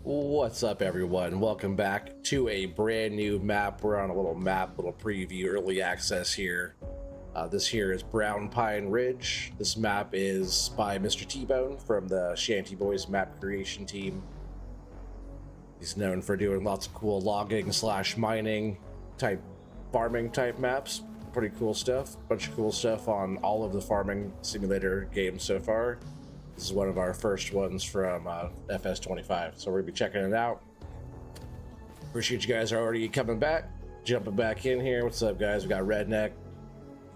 What's up, everyone? Welcome back to a brand new map. We're on a little preview, early access here. This here is Brown Pine Ridge. This map is by Mr. T-Bone from the Shanty Boys map creation team. He's known for doing lots of cool logging / mining type, farming type maps. Pretty cool stuff. Bunch of cool stuff on all of the farming simulator games so far. This is one of our first ones from FS25, so we're gonna be checking it out. Appreciate you guys already coming back, jumping back in here. What's up, guys? We got Redneck,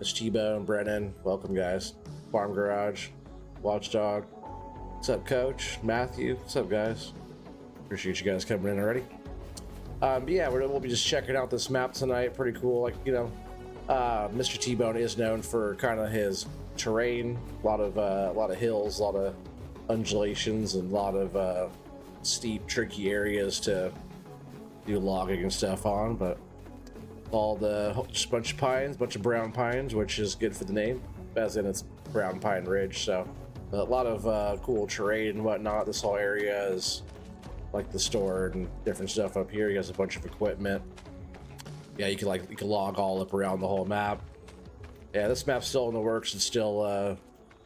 Mr. T-Bone, Brennan. Welcome, guys. Farm Garage, Watchdog. What's up, Coach? Matthew. What's up, guys? Appreciate you guys coming in already. Yeah, we'll be just checking out this map tonight. Pretty cool. Like, you know, Mr. T-Bone is known for kind of his terrain, a lot of hills, a lot of undulations, and a lot of steep, tricky areas to do logging and stuff on. But just a bunch of pines, bunch of brown pines, which is good for the name, as in it's Brown Pine Ridge. So a lot of cool terrain and whatnot. This whole area is like the store and different stuff up here. He has a bunch of equipment. Yeah, you can log all up around the whole map. Yeah, this map's still in the works and still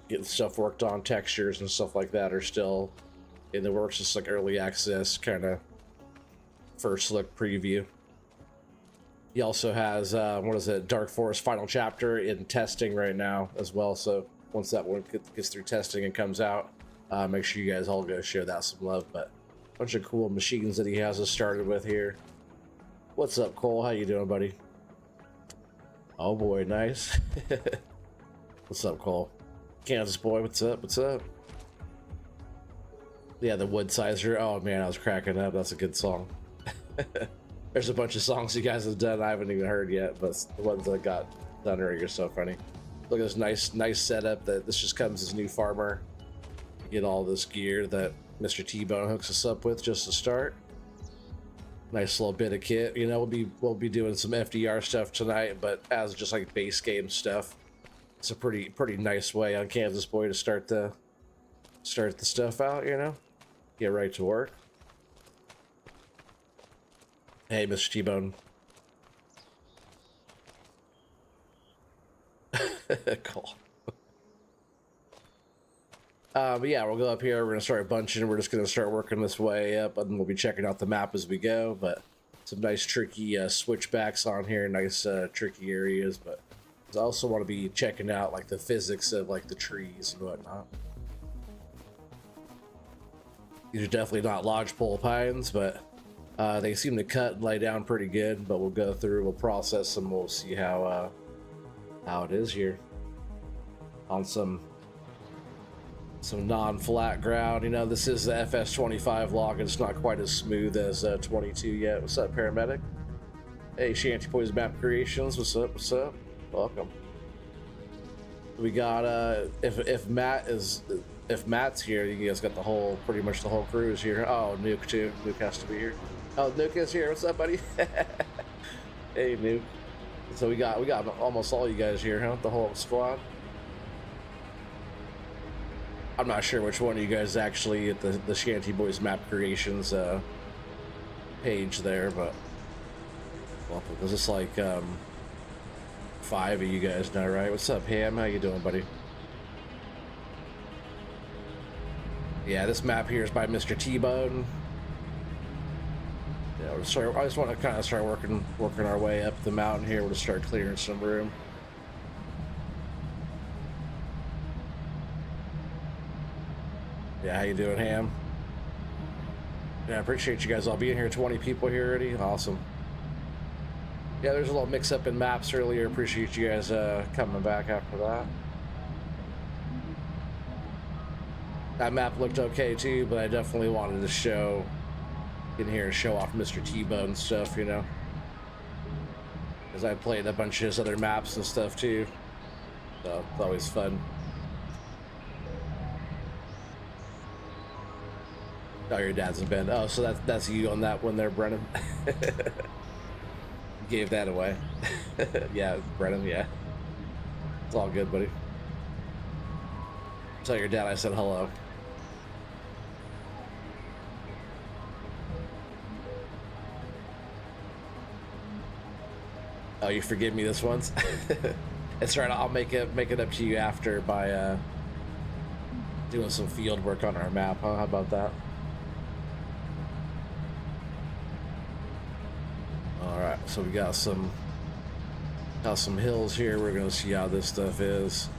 getting stuff worked on. Textures and stuff like that are still in the works. It's like early access, kind of first look preview. He also has, what is it, Dark Forest Final Chapter in testing right now as well. So once that one gets through testing and comes out, make sure you guys all go share that some love. But a bunch of cool machines that he has us started with here. What's up, Cole? How you doing, buddy? Oh boy, nice. What's up, Cole? Kansas boy, what's up? What's up? Yeah, the Wood Sizer. Oh man, I was cracking up. That's a good song. There's a bunch of songs you guys have done I haven't even heard yet, but the ones that got done earlier are so funny. Look at this nice setup. That this just comes as new farmer. Get all this gear that Mr. T-Bone hooks us up with just to start. Nice little bit of kit. You know, we'll be doing some FDR stuff tonight, but as just like base game stuff, it's a pretty nice way on Kansas Boy to start the stuff out. You know, get right to work. Hey, Mr. T-Bone. Cool. But yeah, we'll go up here. We're gonna start bunching. We're just gonna start working this way up, and we'll be checking out the map as we go. But some nice tricky switchbacks on here, nice tricky areas. But I also want to be checking out like the physics of like the trees and whatnot. These are definitely not lodgepole pines, but they seem to cut and lay down pretty good. But we'll go through, we'll process them, we'll see how it is here on some non-flat ground. You know, this is the FS25 log, and it's not quite as smooth as 22 yet. What's up, paramedic? Hey, Shanty Boys Map Creations. What's up? What's up? Welcome. We got if Matt's here, you guys got pretty much the whole crew is here. Oh, Nuke too. Nuke has to be here. Oh, Nuke is here. What's up, buddy? Hey, Nuke. So we got almost all you guys here, huh? The whole squad. I'm not sure which one of you guys actually at the Shanty Boys Map Creations page there, but well, there's just like 5 of you guys now, right? What's up, Ham? How you doing, buddy? Yeah, this map here is by Mr. T-Bone. Yeah, I just want to kind of start working our way up the mountain here. We'll just start clearing some room. Yeah, how you doing, Ham? Yeah, I appreciate you guys all being here. 20 people here already. Awesome. Yeah, there's a little mix-up in maps earlier. Appreciate you guys coming back after that. That map looked okay too, but I definitely wanted to get in here and show off Mr. T-Bone stuff, you know, because I played a bunch of his other maps and stuff too, so it's always fun. Oh, your dad's in bed. Oh, so that's you on that one there, Brennan. Gave that away. Yeah, Brennan, yeah. It's all good, buddy. Tell your dad I said hello. Oh, you forgive me this once? It's right. I'll make it up to you after by doing some field work on our map, huh? How about that? All right, so we got some hills here. We're gonna see how this stuff is.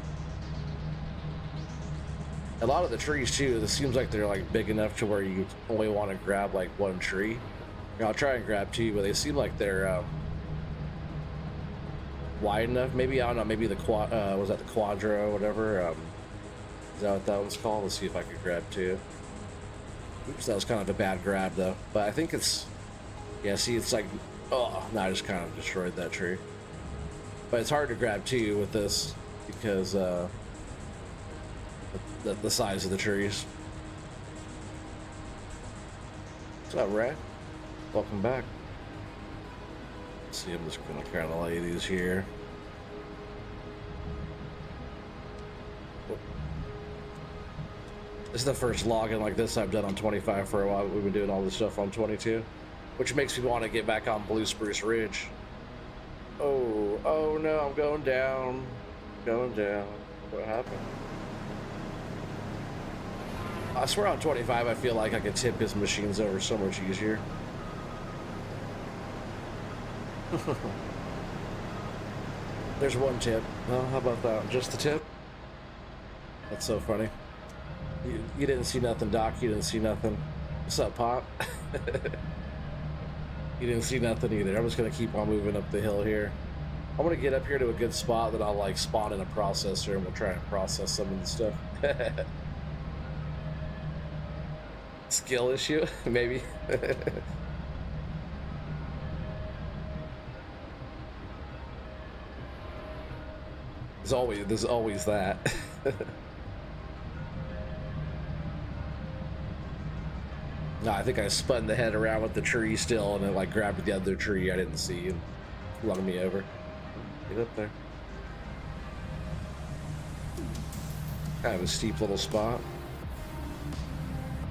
A lot of the trees too, it seems like they're like big enough to where you only want to grab like one tree. I'll try and grab two, but they seem like they're wide enough. Maybe, I don't know, maybe the was that the Quadro or whatever? Is that what that one's called? Let's see if I could grab two. Oops, that was kind of a bad grab though. But I think it's, yeah, see, it's like, oh, no, I just kind of destroyed that tree. But it's hard to grab two with this because the size of the trees. What's up, Ray? Welcome back. Let's see, I'm just gonna kind of lay these here. This is the first login like this I've done on 25 for a while. We've been doing all this stuff on 22, which makes me want to get back on Blue Spruce Ridge. Oh no, I'm going down. Going down. What happened? I swear on 25 I feel like I could tip his machines over so much easier. There's one tip. Oh, how about that? Just the tip? That's so funny. You didn't see nothing, Doc. You didn't see nothing. What's up, Pop? You didn't see nothing either. I'm just gonna keep on moving up the hill here. I'm gonna get up here to a good spot that I'll like spawn in a processor and we'll try and process some of the stuff. Skill issue, maybe. There's always that. No, I think I spun the head around with the tree still, and it like grabbed the other tree I didn't see and flung me over. Get up there. Kind of a steep little spot.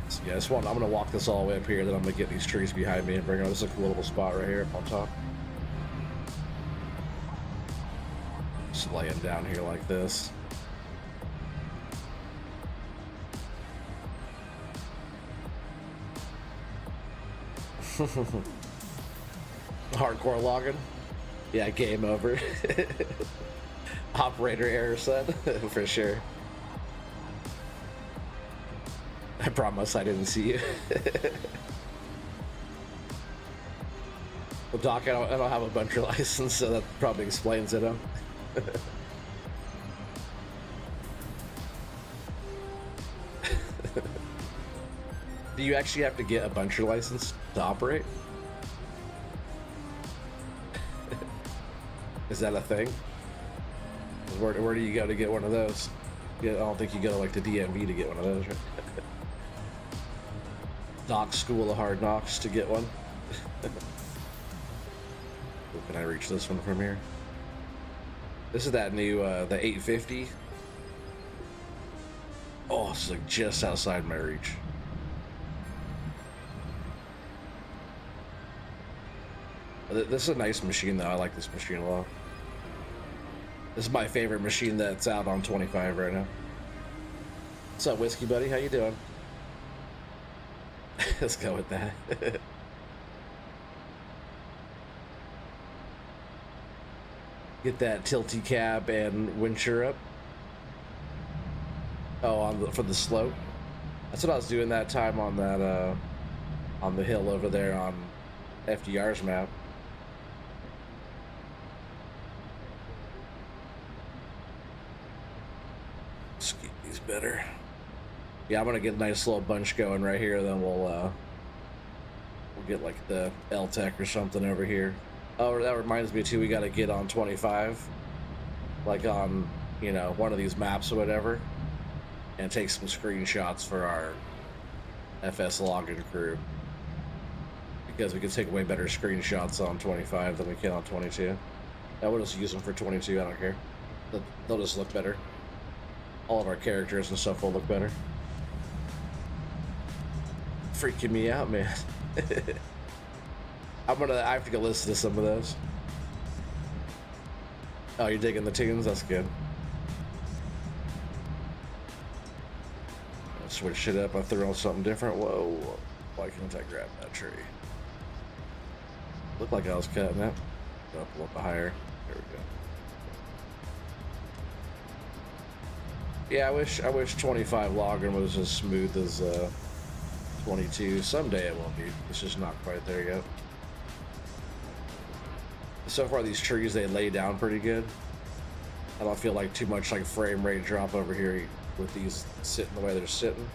So yeah, I'm gonna walk this all the way up here, then I'm gonna get these trees behind me and bring on this like a little spot right here up on top. Just laying down here like this. Hardcore logging? Yeah, game over. Operator error, son. For sure. I promise I didn't see you. Well, Doc, I don't have a buncher license, so that probably explains it, huh? Do you actually have to get a buncher license to operate? Is that a thing? Where do you go to get one of those? Yeah, I don't think you go to like the DMV to get one of those, right? Doc School of Hard Knocks to get one. Can I reach this one from here? This is that new, the 850. Oh, it's like just outside my reach. This is a nice machine though. I like this machine a lot. This is my favorite machine that's out on 25 right now. What's up, Whiskey Buddy? How you doing? Let's go with that. Get that tilty cab and windshield up. Oh, for the slope. That's what I was doing that time on that on the hill over there on FDR's map. Let's keep these better. Yeah, I'm gonna get a nice little bunch going right here. Then we'll get like the L-Tech or something over here. Oh, that reminds me too. We got to get on 25, like on one of these maps or whatever, and take some screenshots for our FS login crew, because we can take way better screenshots on 25 than we can on 22. I will just use them for 22. I don't care. They'll just look better. All of our characters and stuff will look better. Freaking me out, man. I have to go listen to some of those. Oh, you're digging the tunes? That's good. I'll switch shit up. I threw on something different. Whoa. Why can't I grab that tree? Looked like I was cutting it. Up a little bit higher. There we go. Yeah, I wish 25 logging was as smooth as 22. Someday it will be. It's just not quite there yet. So far, these trees, they lay down pretty good. I don't feel like too much like frame rate drop over here with these sitting the way they're sitting.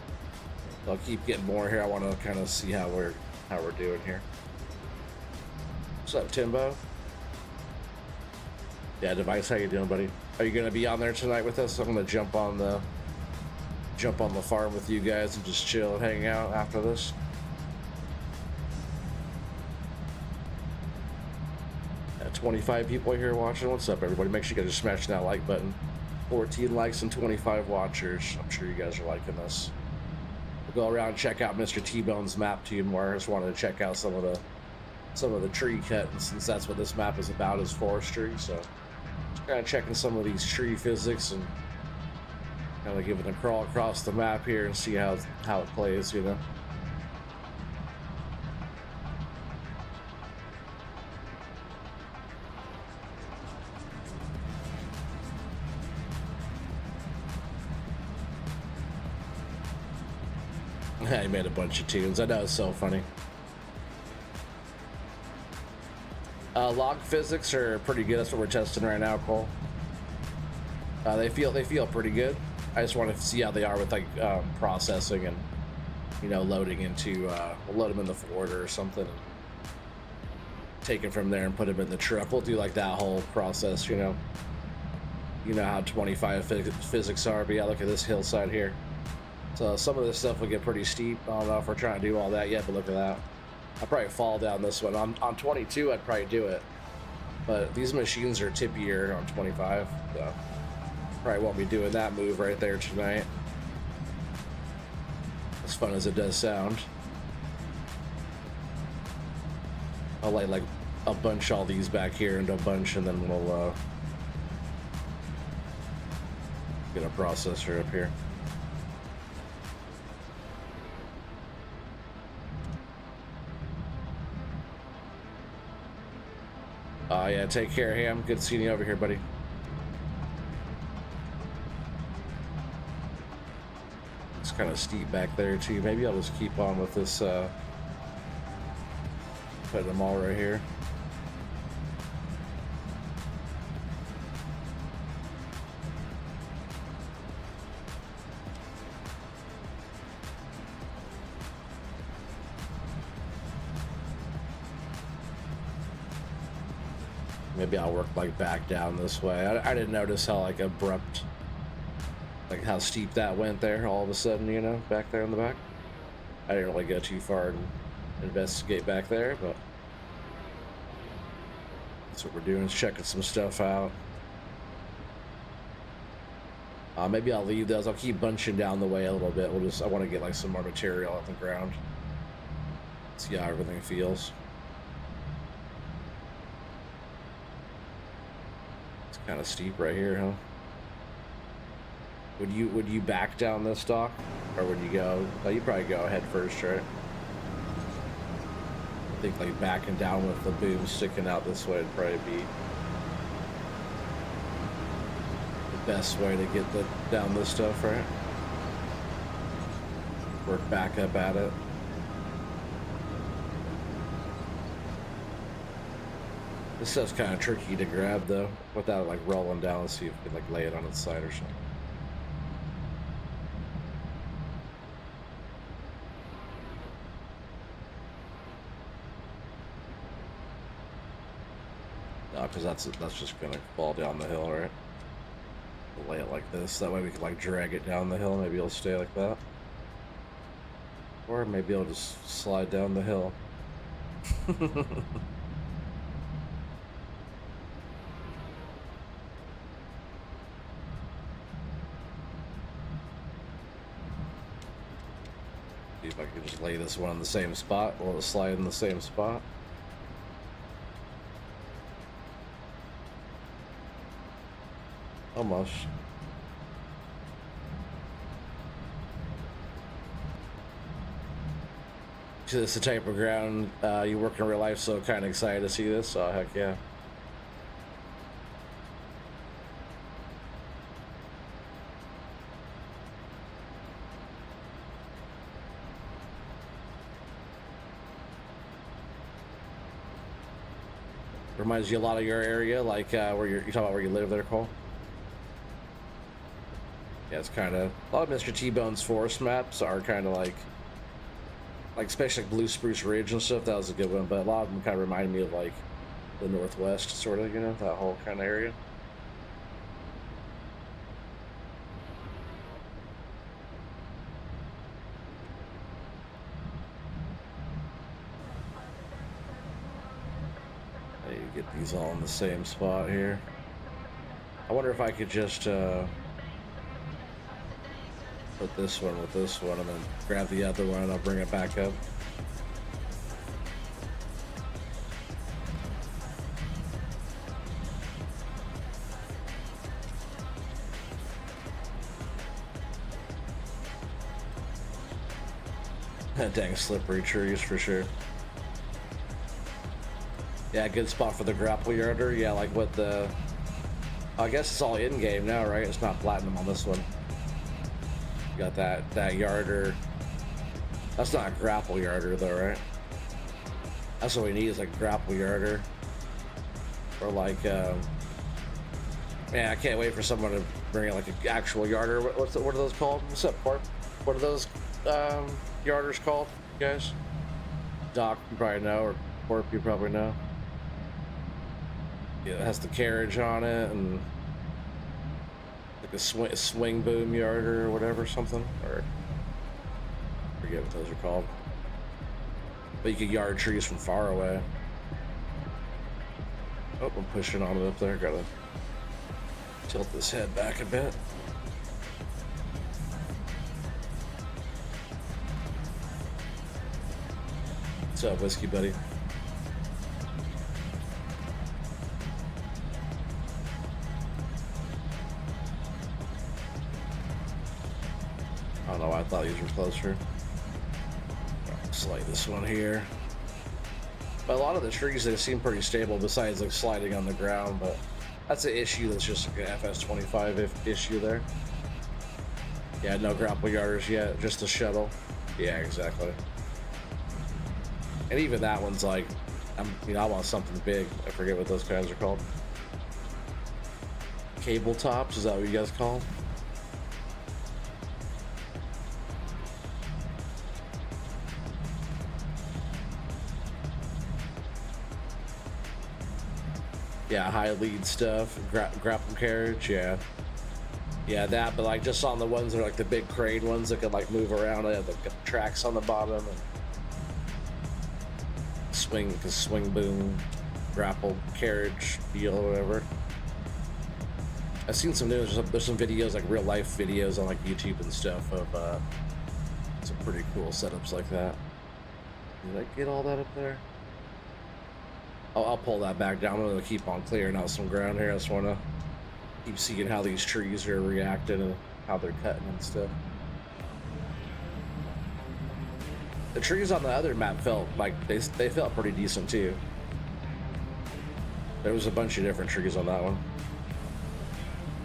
I'll keep getting more here. I want to kind of see how we're doing here. What's up, Timbo? Yeah, Device, how you doing, buddy? Are you gonna be on there tonight with us? I'm gonna jump on the farm with you guys and just chill and hang out after this. 25 people here watching. What's up, everybody? Make sure you guys are smashing that like button. 14 likes and 25 watchers. I'm sure you guys are liking this. We'll go around and check out Mr. T-Bone's map to you more. I just wanted to check out some of the tree cut, and since that's what this map is about, is forestry. So just kind of checking some of these tree physics and kind of giving a crawl across the map here and see how it plays, you know. I made a bunch of tunes. I know, it's so funny. Log physics are pretty good. That's what we're testing right now, Cole. They feel pretty good. I just want to see how they are with like processing and, you know, loading into. We'll load them in the forwarder or something, and take it from there and put them in the truck. We'll do like that whole process, you know. You know how 25 physics are, but yeah, look at this hillside here. So some of this stuff will get pretty steep. I don't know if we're trying to do all that yet, but look at that. I'll probably fall down this one. On 22, I'd probably do it. But these machines are tippier on 25, so probably won't be doing that move right there tonight. As fun as it does sound. I'll like a bunch all these back here into a bunch, and then we'll get a processor up here. Yeah, take care, Ham. Good seeing you over here, buddy. It's kind of steep back there, too. Maybe I'll just keep on with this, putting them all right here. Maybe I'll work like back down this way. I didn't notice how like abrupt, like how steep that went there all of a sudden, you know, back there in the back. I didn't really go too far and investigate back there, but that's what we're doing, is checking some stuff out. Maybe I'll leave those. I'll keep bunching down the way a little bit. I want to get like some more material off the ground. See how everything feels. Kind of steep right here, huh? Would you back down this dock, or would you go? Well, you probably go head first, right? I think like backing down with the boom sticking out this way would probably be the best way to get down this stuff, right? Work back up at it. This stuff's kind of tricky to grab though, without like rolling down. Let's see if we can like lay it on its side or something. No, because that's just gonna fall down the hill, right? We'll lay it like this. That way we can like drag it down the hill. Maybe it'll stay like that, or maybe it'll just slide down the hill. If I could just lay this one in the same spot, will it slide in the same spot? almost. So this is the type of ground you work in real life, so kind of excited to see this. Oh, heck yeah. Reminds you a lot of your area, like where you're talking about where you live there, Cole? Yeah, it's kind of, a lot of Mr. T-Bone's forest maps are kind of like especially like Blue Spruce Ridge and stuff. That was a good one, but a lot of them kind of remind me of like the Northwest, sort of, you know, that whole kind of area. You get these all in the same spot here. I wonder if I could just put this one with this one and then grab the other one and I'll bring it back up. Dang slippery trees for sure. Yeah, good spot for the grapple yarder. Yeah, like what the, I guess it's all in game now, right? It's not platinum on this one. You got that yarder. That's not a grapple yarder though, right? That's what we need, is like grapple yarder. Or like man, I can't wait for someone to bring in like an actual yarder. What are those called? What's up, Corp? What are those yarders called, you guys? Doc, you probably know, or Corp, you probably know. Yeah, it has the carriage on it and like a swing boom yarder or whatever, something, or I forget what those are called. But you can yard trees from far away. Oh, I'm pushing on it up there. Gotta tilt this head back a bit. What's up, Whiskey Buddy? I don't know why I thought these were closer. Slide this one here. But a lot of the trees, they seem pretty stable besides like sliding on the ground, but that's an issue that's just like an FS25 issue there. Yeah, no grapple yarders yet, just a shuttle. Yeah, exactly. And even that one's like, I want something big. I forget what those guys are called. Cable tops, is that what you guys call them? Yeah, high lead stuff, grapple carriage, yeah. Yeah, that, but like just on the ones that are like the big crane ones that can like move around, they have the tracks on the bottom and swing boom, grapple carriage deal or whatever. I've seen some news, there's some videos, like real life videos on like YouTube and stuff of some pretty cool setups like that. Did I get all that up there? I'll pull that back down. I'm gonna keep on clearing out some ground here. I just wanna keep seeing how these trees are reacting and how they're cutting and stuff. The trees on the other map felt like they felt pretty decent too. There was a bunch of different trees on that one.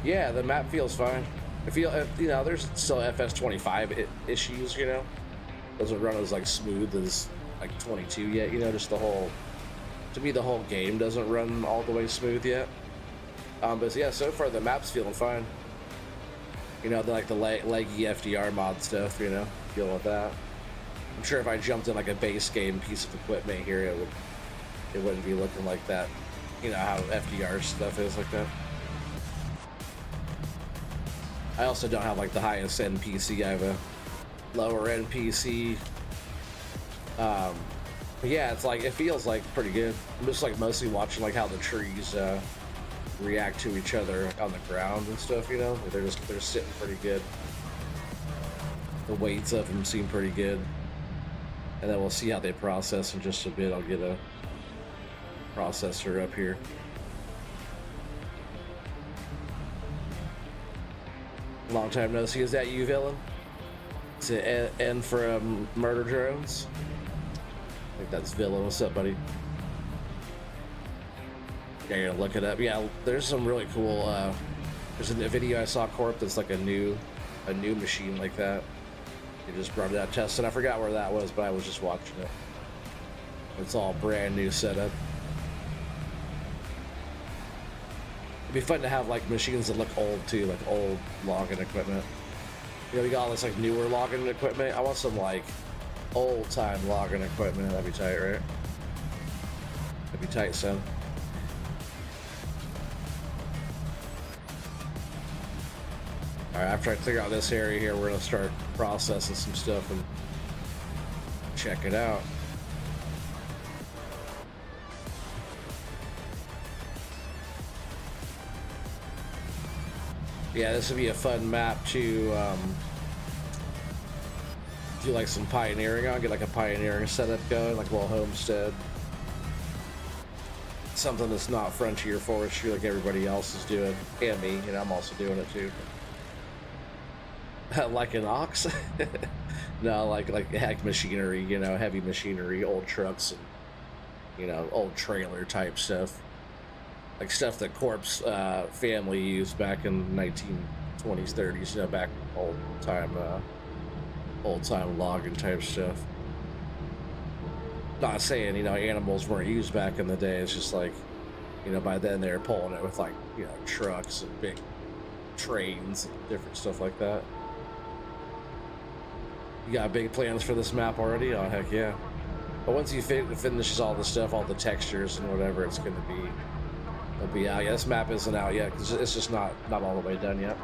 Yeah, the map feels fine. You know, there's still FS25 issues, you know. Doesn't run as like smooth as like 22 yet, you know, just the whole, to me the whole game doesn't run all the way smooth yet. But yeah, so far the map's feeling fine. You know, like the leggy FDR mod stuff, you know, dealing with that. I'm sure if I jumped in like a base game piece of equipment here, it wouldn't be looking like that. You know how FDR stuff is like that. I also don't have like the highest end PC. I have a lower end PC. But yeah, it's like, it feels like pretty good. I'm just like mostly watching like how the trees react to each other on the ground and stuff, you know. They're sitting pretty good. The weights of them seem pretty good. And then we'll see how they process in just a bit. I'll get a processor up here. Long time no see. Is that you, villain? It's an N for murder drones. I think that's villain. What's up, buddy? Yeah, you're gonna look it up. Yeah, there's some really cool. There's a video I saw, Corp, that's like a new machine like that. They just brought it out testing. I forgot where that was, but I was just watching it. It's all brand new setup. It'd be fun to have like machines that look old too, like old logging equipment. You know, we got all this like newer logging equipment. I want some like old time logging equipment. That'd be tight, right? That'd be tight, son. All right, after I clear out this area here, we're gonna start processing some stuff and check it out. Yeah, this would be a fun map to do like some pioneering on, get like a pioneering setup going, like a little homestead. Something that's not frontier forestry like everybody else is doing, and me, you know, I'm also doing it too. Like an ox? No, like heck machinery, you know, heavy machinery, old trucks, and you know, old trailer type stuff. Like stuff that Corp's family used back in 1920s, 30s, you know, back old time logging type stuff. Not saying, you know, animals weren't used back in the day. It's just like, you know, by then they were pulling it with like, you know, trucks and big trains and different stuff like that. You got big plans for this map already? Oh, heck yeah. But once you finishes all the stuff, all the textures and whatever, it's going to be... It'll be out. Yeah, this map isn't out yet because it's just not all the way done yet.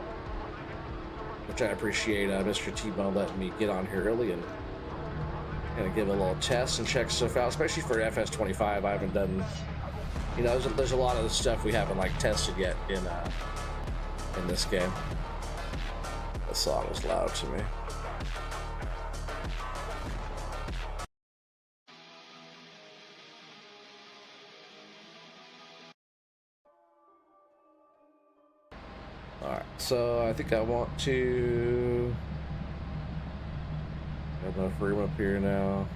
Which I appreciate Mr. T-Bone letting me get on here early and kind of give a little test and check stuff out, especially for FS25. I haven't done, you know, there's a lot of the stuff we haven't like tested yet in this game. The song is loud to me. Alright, so I think I want to have enough room up here now.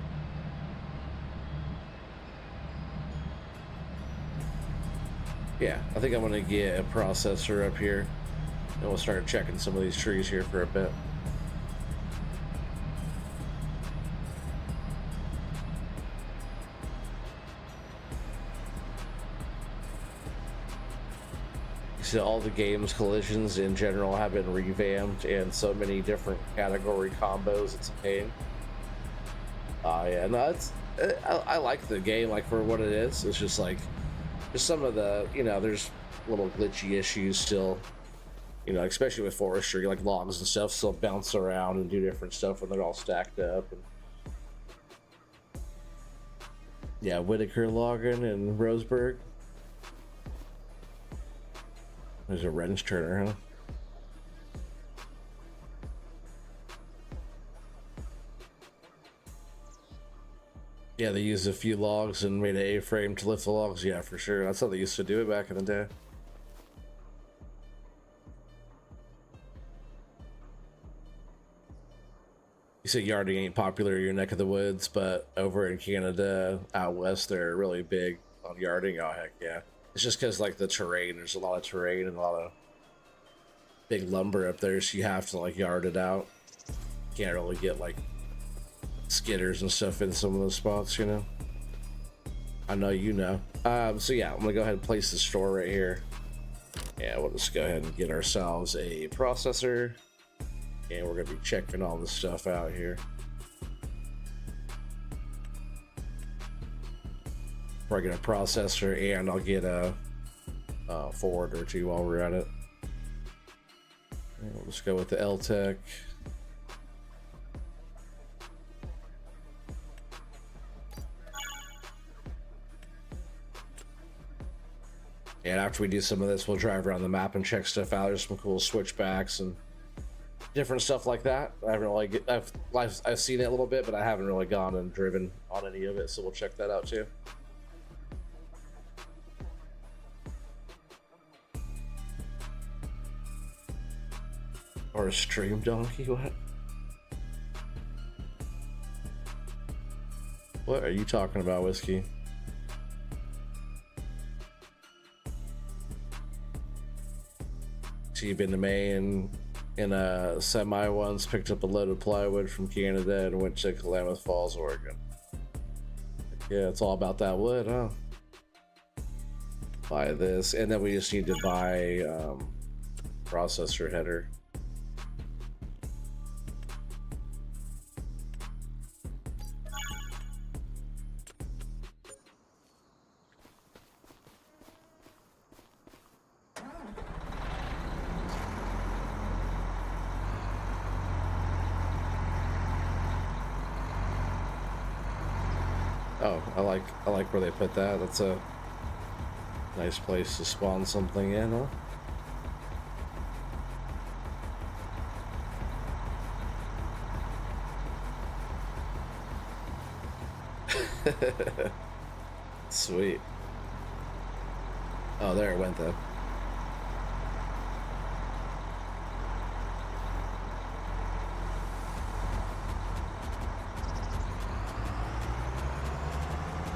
Yeah, I think I'm gonna get a processor up here and we'll start checking some of these trees here for a bit. So all the game's collisions in general have been revamped and so many different category combos, it's a pain. Yeah, no, it's I like the game like for what it is. It's just like just some of the, you know, there's little glitchy issues still, you know, especially with forestry, like logs and stuff still bounce around and do different stuff when they're all stacked up. And yeah, Whitaker logging in Roseburg. There's a wrench turner, huh? Yeah, they used a few logs and made an A-frame to lift the logs. Yeah, for sure. That's how they used to do it back in the day. You say yarding ain't popular in your neck of the woods, but over in Canada, out west, they're really big on yarding. Oh, heck yeah. It's just because, like, the terrain, there's a lot of terrain and a lot of big lumber up there, so you have to, like, yard it out. Can't really get, like, skidders and stuff in some of those spots, you know? I know you know. So, yeah, I'm going to go ahead and place the store right here. Yeah, we'll just go ahead and get ourselves a processor. And we're going to be checking all this stuff out here. Probably get a processor and I'll get a forward or two while we're at it. And we'll just go with the L-Tech. And after we do some of this, we'll drive around the map and check stuff out. There's some cool switchbacks and different stuff like that. I haven't really I've seen it a little bit, but I haven't really gone and driven on any of it, so we'll check that out too. Or a stream donkey? What? What are you talking about, Whiskey? So you've been to Maine in a semi once, picked up a load of plywood from Canada and went to Klamath Falls, Oregon. Yeah, it's all about that wood, huh? Buy this, and then we just need to buy processor header. Oh, I like where they put that. That's a nice place to spawn something in, huh? Sweet. Oh, there it went though.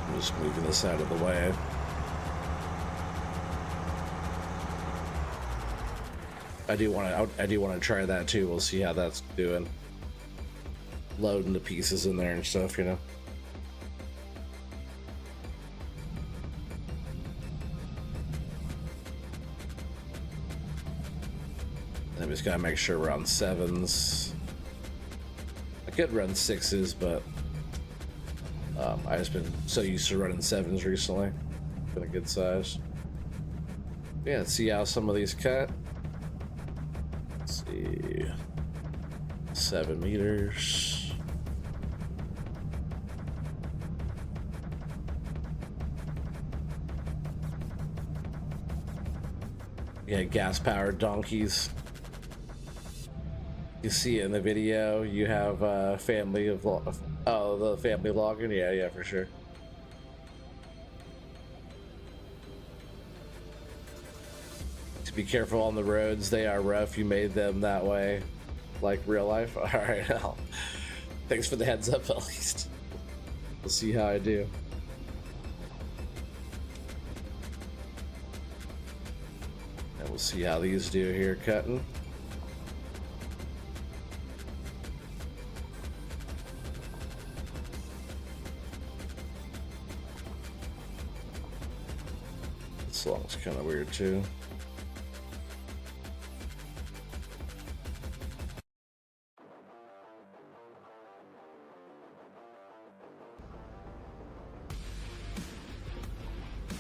I'm just moving this out of the way. I do want to try that too. We'll see how that's doing. Loading the pieces in there and stuff, you know. I just gotta make sure we're on 7s. I could run 6s, but I just been so used to running 7s recently. Been a good size. Yeah, let's see how some of these cut. Let's see. 7 meters. Yeah, gas-powered donkeys. You see it in the video. You have family of the family logging. Yeah, for sure. To be careful on the roads. They are rough. You made them that way, like real life. All right. Well, thanks for the heads up. At least we'll see how I do. And we'll see how these do here cutting. This long's kind of weird too.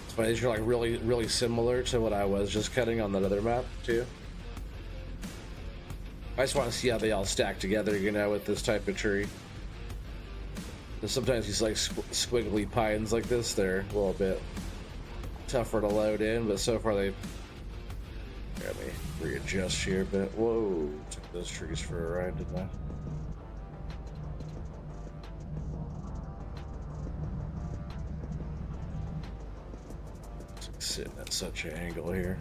It's funny, these are like really similar to what I was just cutting on that other map too. I just want to see how they all stack together, you know, with this type of tree. Because sometimes these like squiggly pines like this, they're a little bit tougher to load in, but so far they let me readjust here a bit. Whoa, took those trees for a ride, didn't I? Sitting at such an angle here.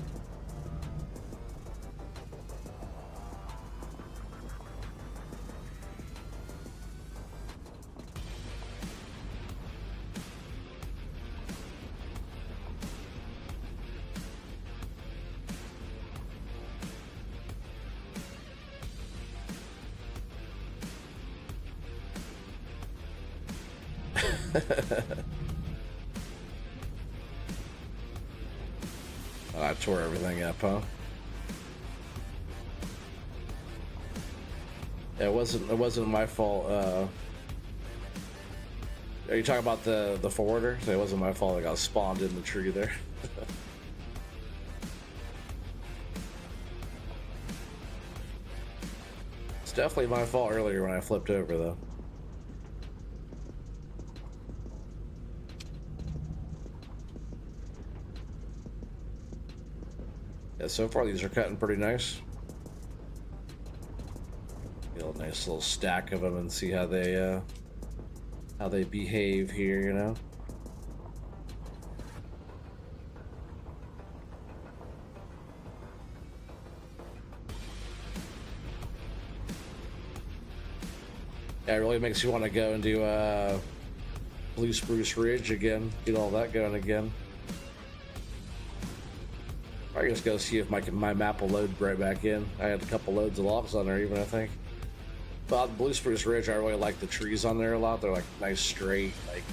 I tore everything up, huh? It wasn't my fault. Are you talking about the forwarder? It wasn't my fault. I got spawned in the tree there. It's definitely my fault earlier when I flipped over, though. Yeah, so far these are cutting pretty nice. Get a nice little stack of them and see how they behave here, you know. Yeah, it really makes you want to go and do Blue Spruce Ridge again. Get all that going again. I just go see if my map will load right back in. I had a couple loads of logs on there even, I think. But Blue Spruce Ridge, I really like the trees on there a lot. They're like nice straight, like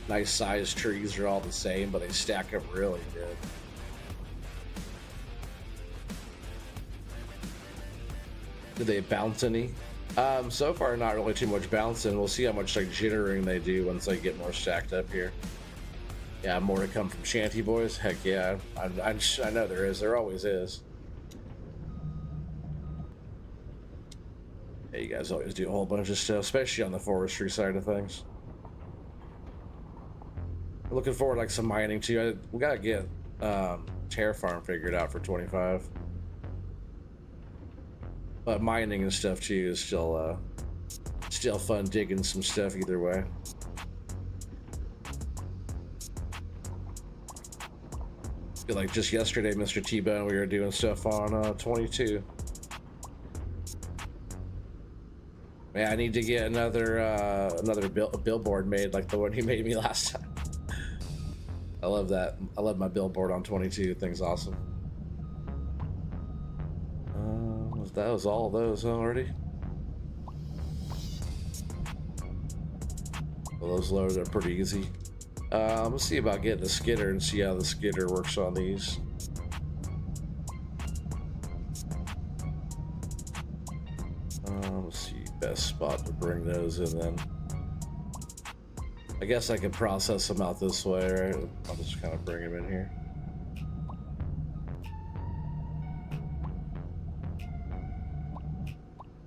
nice sized trees. They're all the same, but they stack up really good. Do they bounce any? So far, not really too much bouncing. We'll see how much like jittering they do once they get more stacked up here. Yeah, more to come from Shanty Boys. Heck yeah, I know there is. There always is. Yeah, you guys always do a whole bunch of stuff, especially on the forestry side of things. We're looking forward to like some mining too. We gotta get Terra Farm figured out for 25. But mining and stuff too is still fun digging some stuff either way. Feel like just yesterday, Mr. T-Bone, we were doing stuff on 22. Man, I need to get another billboard made like the one he made me last time. I love that. I love my billboard on 22. Thing's awesome. That was all of those already. Well, those loads are pretty easy. Let's see about getting a skidder and see how the skidder works on these. Let's see, best spot to bring those in then. I guess I can process them out this way, right? I'll just kind of bring them in here.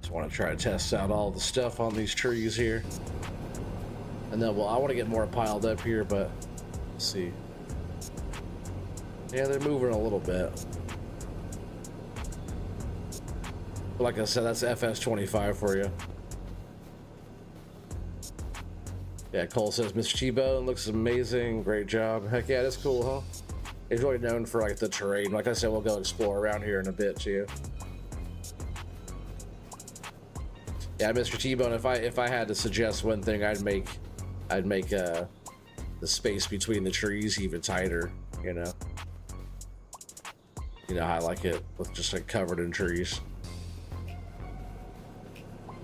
Just want to try to test out all the stuff on these trees here. And then, well, I want to get more piled up here, but let's see. Yeah, they're moving a little bit. But like I said, that's FS25 for you. Yeah, Cole says, Mr. T-Bone looks amazing. Great job. Heck yeah, that's cool, huh? He's really known for like the terrain. Like I said, we'll go explore around here in a bit too. Yeah, Mr. T-Bone, if I had to suggest one thing, I'd make the space between the trees even tighter, you know. You know how I like it with just like covered in trees.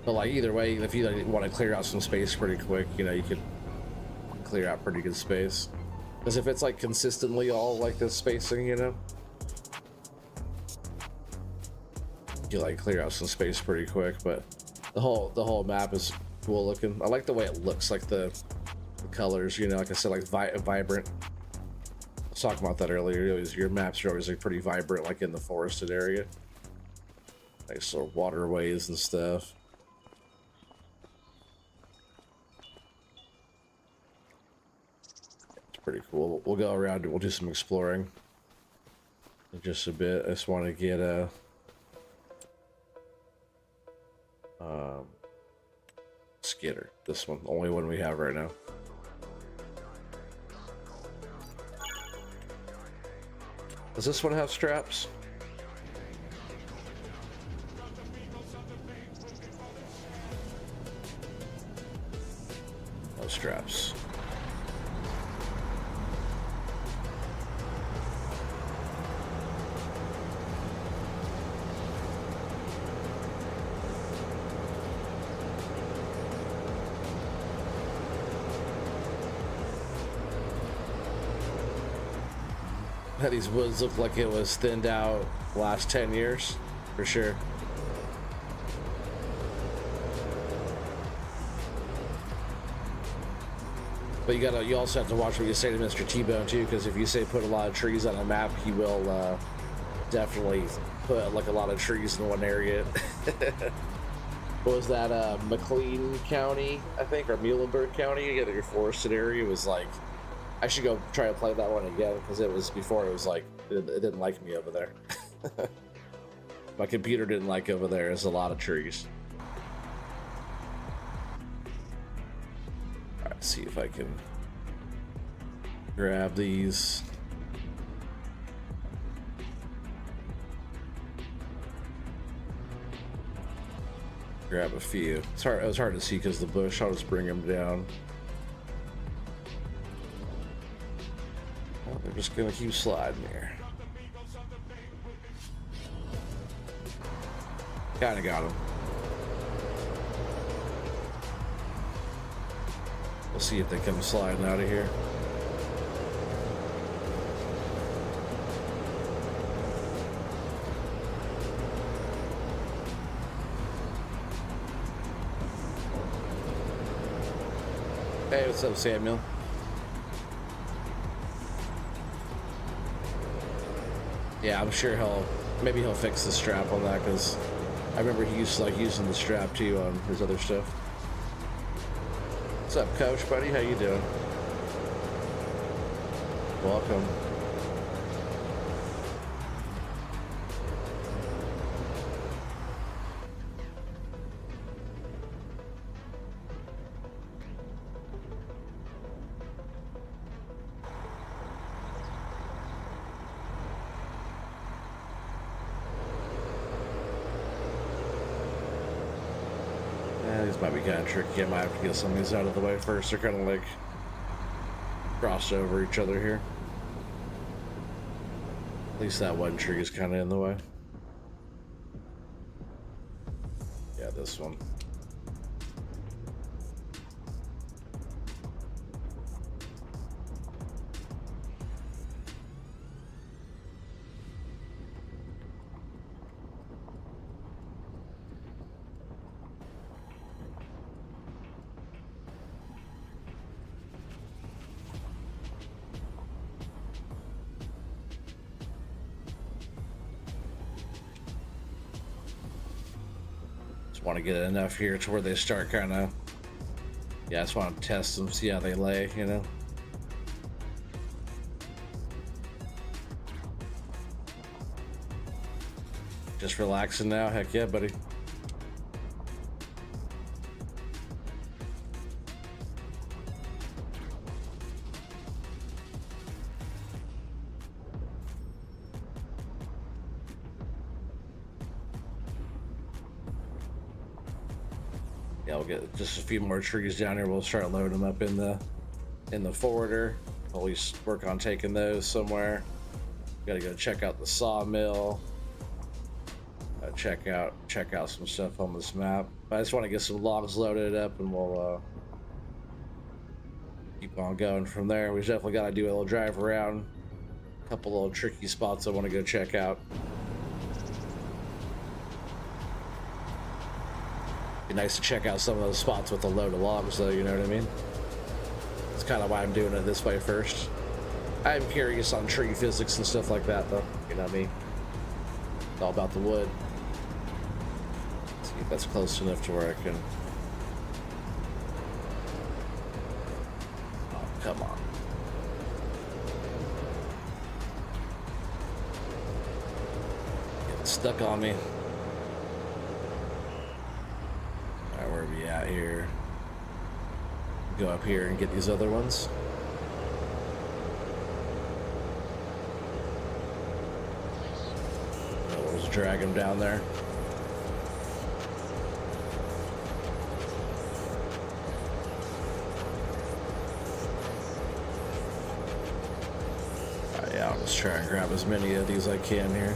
But like either way, if you like, want to clear out some space pretty quick, you know, you could clear out pretty good space. Because if it's like consistently all like this spacing, you know, you like clear out some space pretty quick. But the whole map is cool looking. I like the way it looks, like the colors, you know, like I said, like vibrant. I was talking about that earlier. Your maps are always like pretty vibrant, like in the forested area. Nice little waterways and stuff. It's pretty cool. We'll go around and we'll do some exploring in just a bit. I just want to get a skidder. This one, only one we have right now. Does this one have straps? No straps. These woods look like it was thinned out the last 10 years, for sure. But you also have to watch what you say to Mr. T-Bone too, because if you say put a lot of trees on a map, he will definitely put like a lot of trees in one area. What was that, McLean County, I think, or Muhlenberg County? Your forested area was like, I should go try to play that one again, because it was before it was like, it didn't like me over there. My computer didn't like over there. There's a lot of trees. All right, see if I can grab these. Grab a few. It's hard. It was hard to see because the bush. I'll just bring them down. Well, they're just gonna keep sliding here. Kinda got him. We'll see if they come sliding out of here. Hey, what's up, Samuel? Yeah, I'm sure maybe he'll fix the strap on that, because I remember he used to like using the strap too on his other stuff. What's up, Coach, buddy? How you doing? Welcome. These might be kind of tricky. I might have to get some of these out of the way first. They're kind of like crossed over each other here. At least that one tree is kind of in the way. Yeah, this one. Want to get enough here to where they start kind of, yeah, I just want to test them, see how they lay, you know. Just relaxing now. Heck yeah, buddy. Yeah, we'll get just a few more trees down here. We'll start loading them up in the forwarder. At least work on taking those somewhere. Gotta go check out the sawmill. Check out some stuff on this map. I just want to get some logs loaded up, and we'll keep on going from there. We definitely got to do a little drive around. A couple little tricky spots I want to go check out. Be nice to check out some of those spots with a load of logs, though, you know what I mean? That's kind of why I'm doing it this way first. I'm curious on tree physics and stuff like that, though. You know what I mean? It's all about the wood. Let's see if that's close enough to where I can... Oh, come on. Getting stuck on me. Where are we at here? Go up here and get these other ones. We'll just drag them down there. Yeah, I'll just try and grab as many of these as I can here.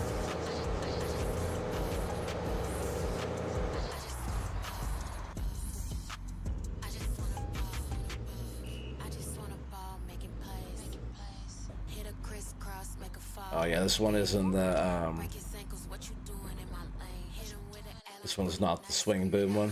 Oh yeah, this one is in the this one's not the swing boom one.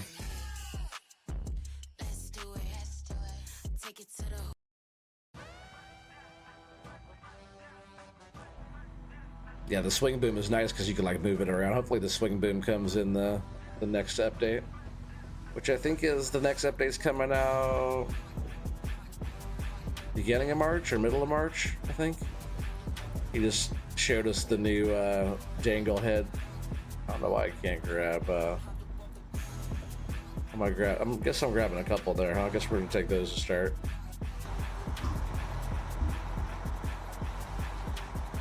Yeah, the swing boom is nice because you can like move it around. Hopefully the swing boom comes in the next update, which I think is the next update's coming out beginning of March or middle of March, I think. He just showed us the new dangle head. I don't know why I can't grab. I guess I'm grabbing a couple there. Huh? I guess we're gonna take those to start.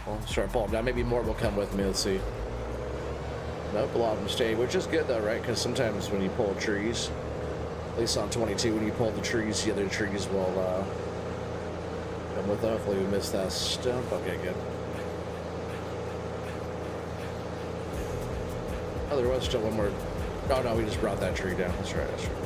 Well, start pulling down. Maybe more will come with me. Let's see. Nope, a lot of them stay, which is good though, right? Because sometimes when you pull trees, at least on 22, when you pull the trees, the other trees will come with. Hopefully we missed that stump. Okay, good. Oh, there was still one more. Oh no, we just brought that tree down. That's right, that's right.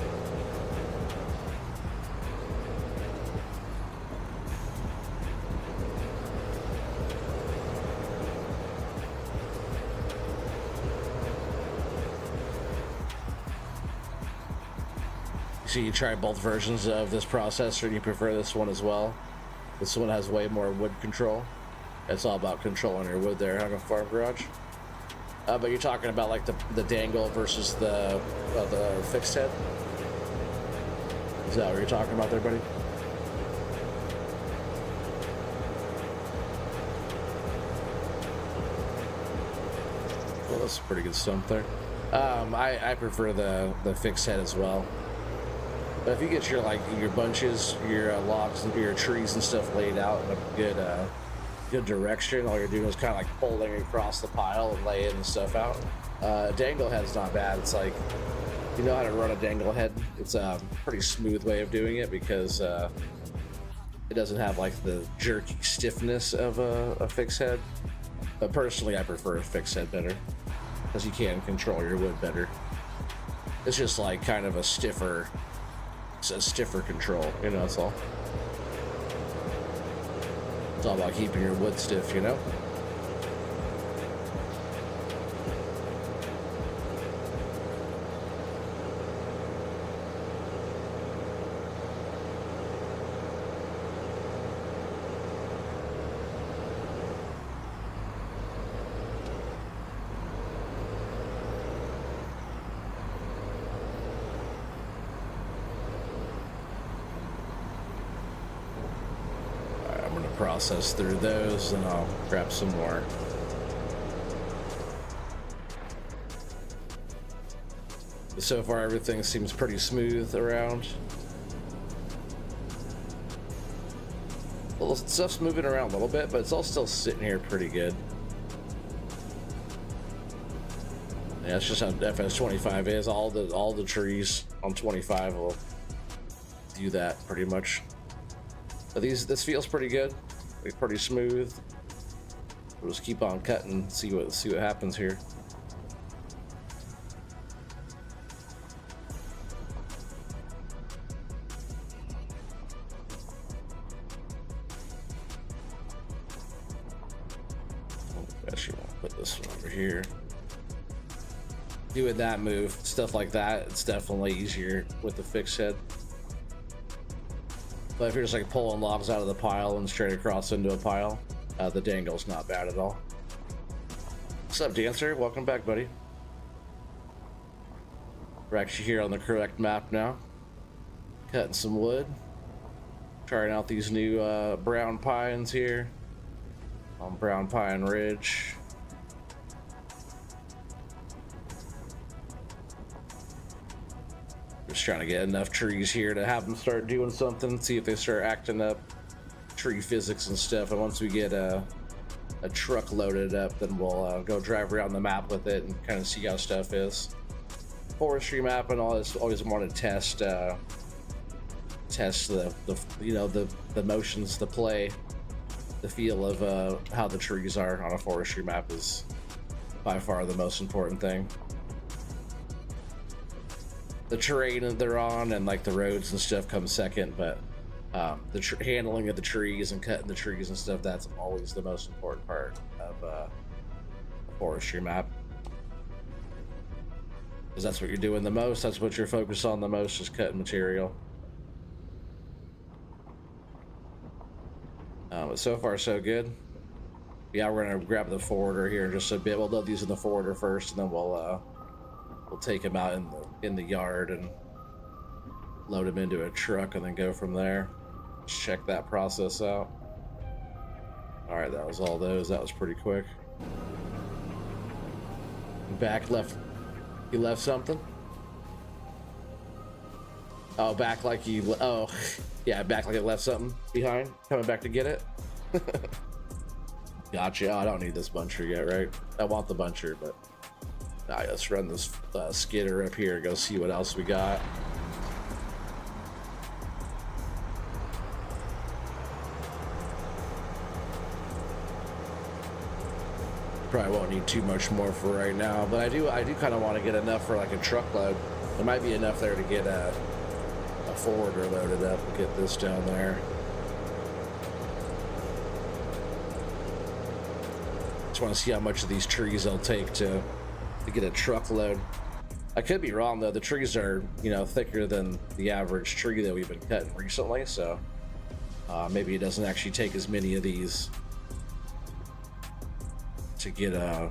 So you try both versions of this processor and you prefer this one as well? This one has way more wood control. It's all about controlling your wood there on a farm garage. But you're talking about like the dangle versus the fixed head? Is that what you're talking about there, buddy? Well, that's a pretty good stump there. I prefer the fixed head as well. But if you get your bunches, your logs, and your trees and stuff laid out in a good direction, all you're doing is kind of like pulling across the pile and laying stuff out. Dangle head's not bad. It's like, you know how to run a dangle head. It's a pretty smooth way of doing it because it doesn't have like the jerky stiffness of a fixed head. But personally, I prefer a fixed head better because you can control your wood better. It's just like kind of a stiffer control, you know. That's all. It's all about keeping your wood stiff, you know. Process through those and I'll grab some more. So far everything seems pretty smooth around. Little stuff's moving around a little bit, but it's all still sitting here pretty good. Yeah, it's just how FS25 is. All the trees on 25 will do that pretty much. But this feels pretty good. Pretty smooth. We'll just keep on cutting, see what happens here. Actually, want to put this one over here. Doing that move, stuff like that, it's definitely easier with the fixed head. But if you're just like pulling logs out of the pile and straight across into a pile, the dangle's not bad at all. What's up, Dancer? Welcome back, buddy. We're actually here on the correct map now. Cutting some wood. Trying out these new brown pines here on Brown Pine Ridge. Just trying to get enough trees here to have them start doing something, see if they start acting up, tree physics and stuff. And once we get a truck loaded up, then we'll go drive around the map with it and kind of see how stuff is. Forestry map and all this, always want to test the you know, the motions, the play, the feel of how the trees are on a forestry map is by far the most important thing. The terrain that they're on and like the roads and stuff comes second, but the handling of the trees and cutting the trees and stuff, that's always the most important part of a forestry map, because that's what you're doing the most. That's what you're focused on the most, is cutting material. But so far so good. Yeah, we're gonna grab the forwarder here in just a bit. We'll load these in the forwarder first, and then we'll take them out in the yard and load them into a truck and then go from there. Just check that process out. All right, that was all those. That was pretty quick. Back left. You left something? Oh, back like you. Oh, yeah, back like it left something behind. Coming back to get it. Gotcha. Oh, I don't need this buncher yet, right? I want the buncher, but All right, let's run this skidder up here, go see what else we got. Probably won't need too much more for right now, but I do kind of want to get enough for like a truckload. There might be enough there to get a forwarder loaded up and get this down there. Just want to see how much of these trees they'll take to get a truckload. I could be wrong though. The trees are, you know, thicker than the average tree that we've been cutting recently, so maybe it doesn't actually take as many of these to get a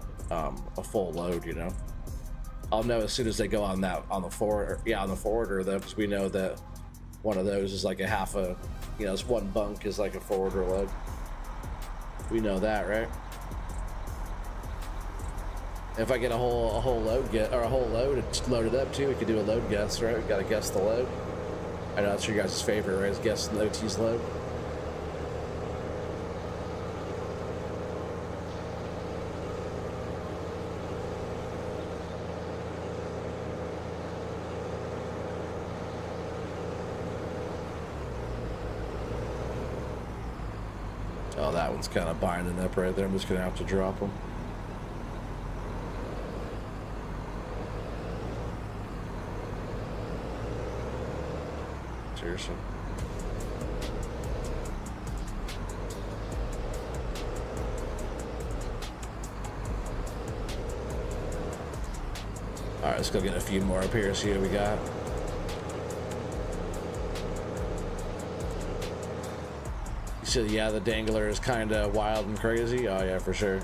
full load, you know. I'll know as soon as they go on the forwarder though, because we know that one of those is like a half a, you know, it's one bunk is like a forwarder load. We know that, right? If I get a whole load it's loaded up too, we could do a load guess, right? We gotta guess the load. I know that's your guys' favorite, right? Is guessing the OT's load. Oh, that one's kind of binding up right there. I'm just gonna have to drop them. Seriously. All right, let's go get a few more up here. See what we got. You said, yeah, the dangler is kind of wild and crazy. Oh yeah, for sure.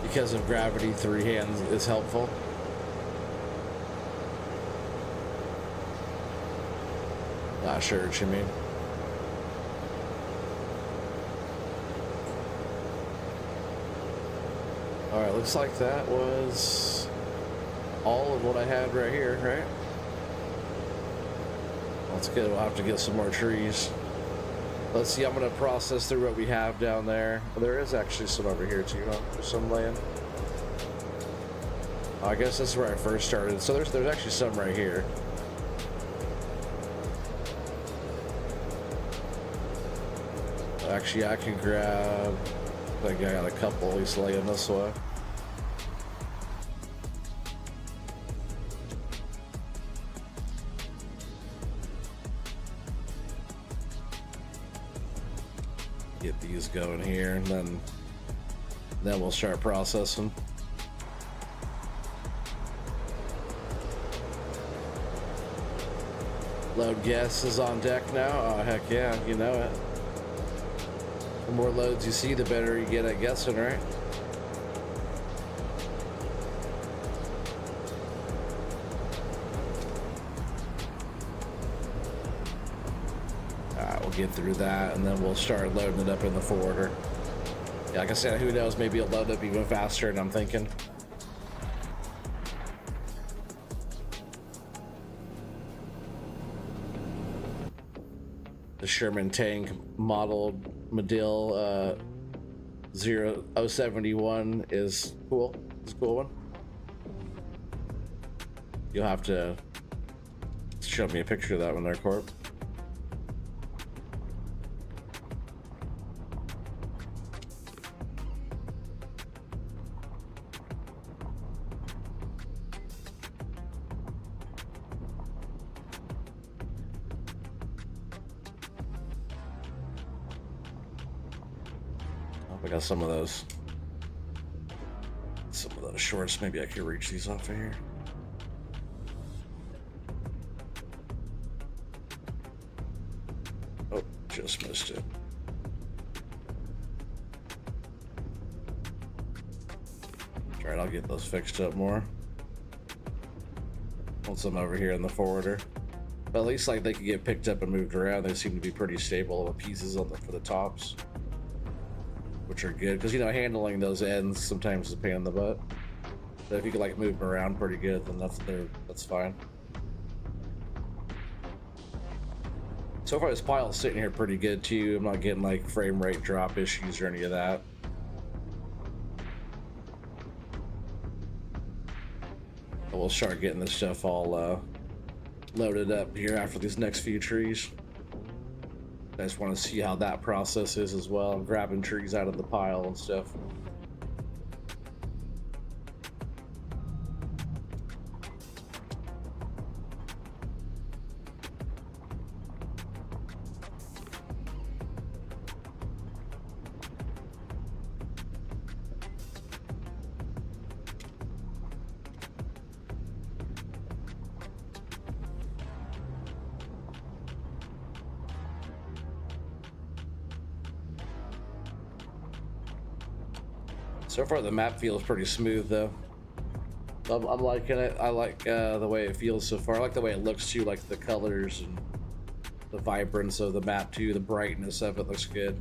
Because of gravity, 3 hands is helpful. Not sure what you mean. All right, looks like that was all of what I had right here, right? That's good. We'll have to get some more trees. Let's see. I'm gonna process through what we have down there. Well, there is actually some over here too, huh? There's some land. I guess this is where I first started. So there's actually some right here. Actually, I can grab. I think I got a couple at least laying this way. Get these going here, and then we'll start processing. Load guess is on deck now. Oh heck yeah, you know it. The more loads you see, the better you get at guessing, right? Alright, we'll get through that, and then we'll start loading it up in the forwarder. Yeah, like I said, who knows, maybe it'll load up even faster than I'm thinking. The Sherman tank modeled Medill 071 is cool. It's a cool one. You'll have to show me a picture of that one there, Corp. I got some of those shorts. Maybe I could reach these off of here. Oh, just missed it. All right, I'll get those fixed up more once I'm over here in the forwarder. But at least like they can get picked up and moved around. They seem to be pretty stable. The pieces on for the tops, which are good because, you know, handling those ends sometimes is a pain in the butt. But if you can like move them around pretty good, then that's fine. So far this pile's sitting here pretty good too. I'm not getting like frame rate drop issues or any of that. We'll start getting this stuff all loaded up here after these next few trees. I just want to see how that process is as well. I'm grabbing trees out of the pile and stuff. So far the map feels pretty smooth though. I'm liking it. I like the way it feels so far. I like the way it looks too, like the colors and the vibrance of the map too. The brightness of it looks good.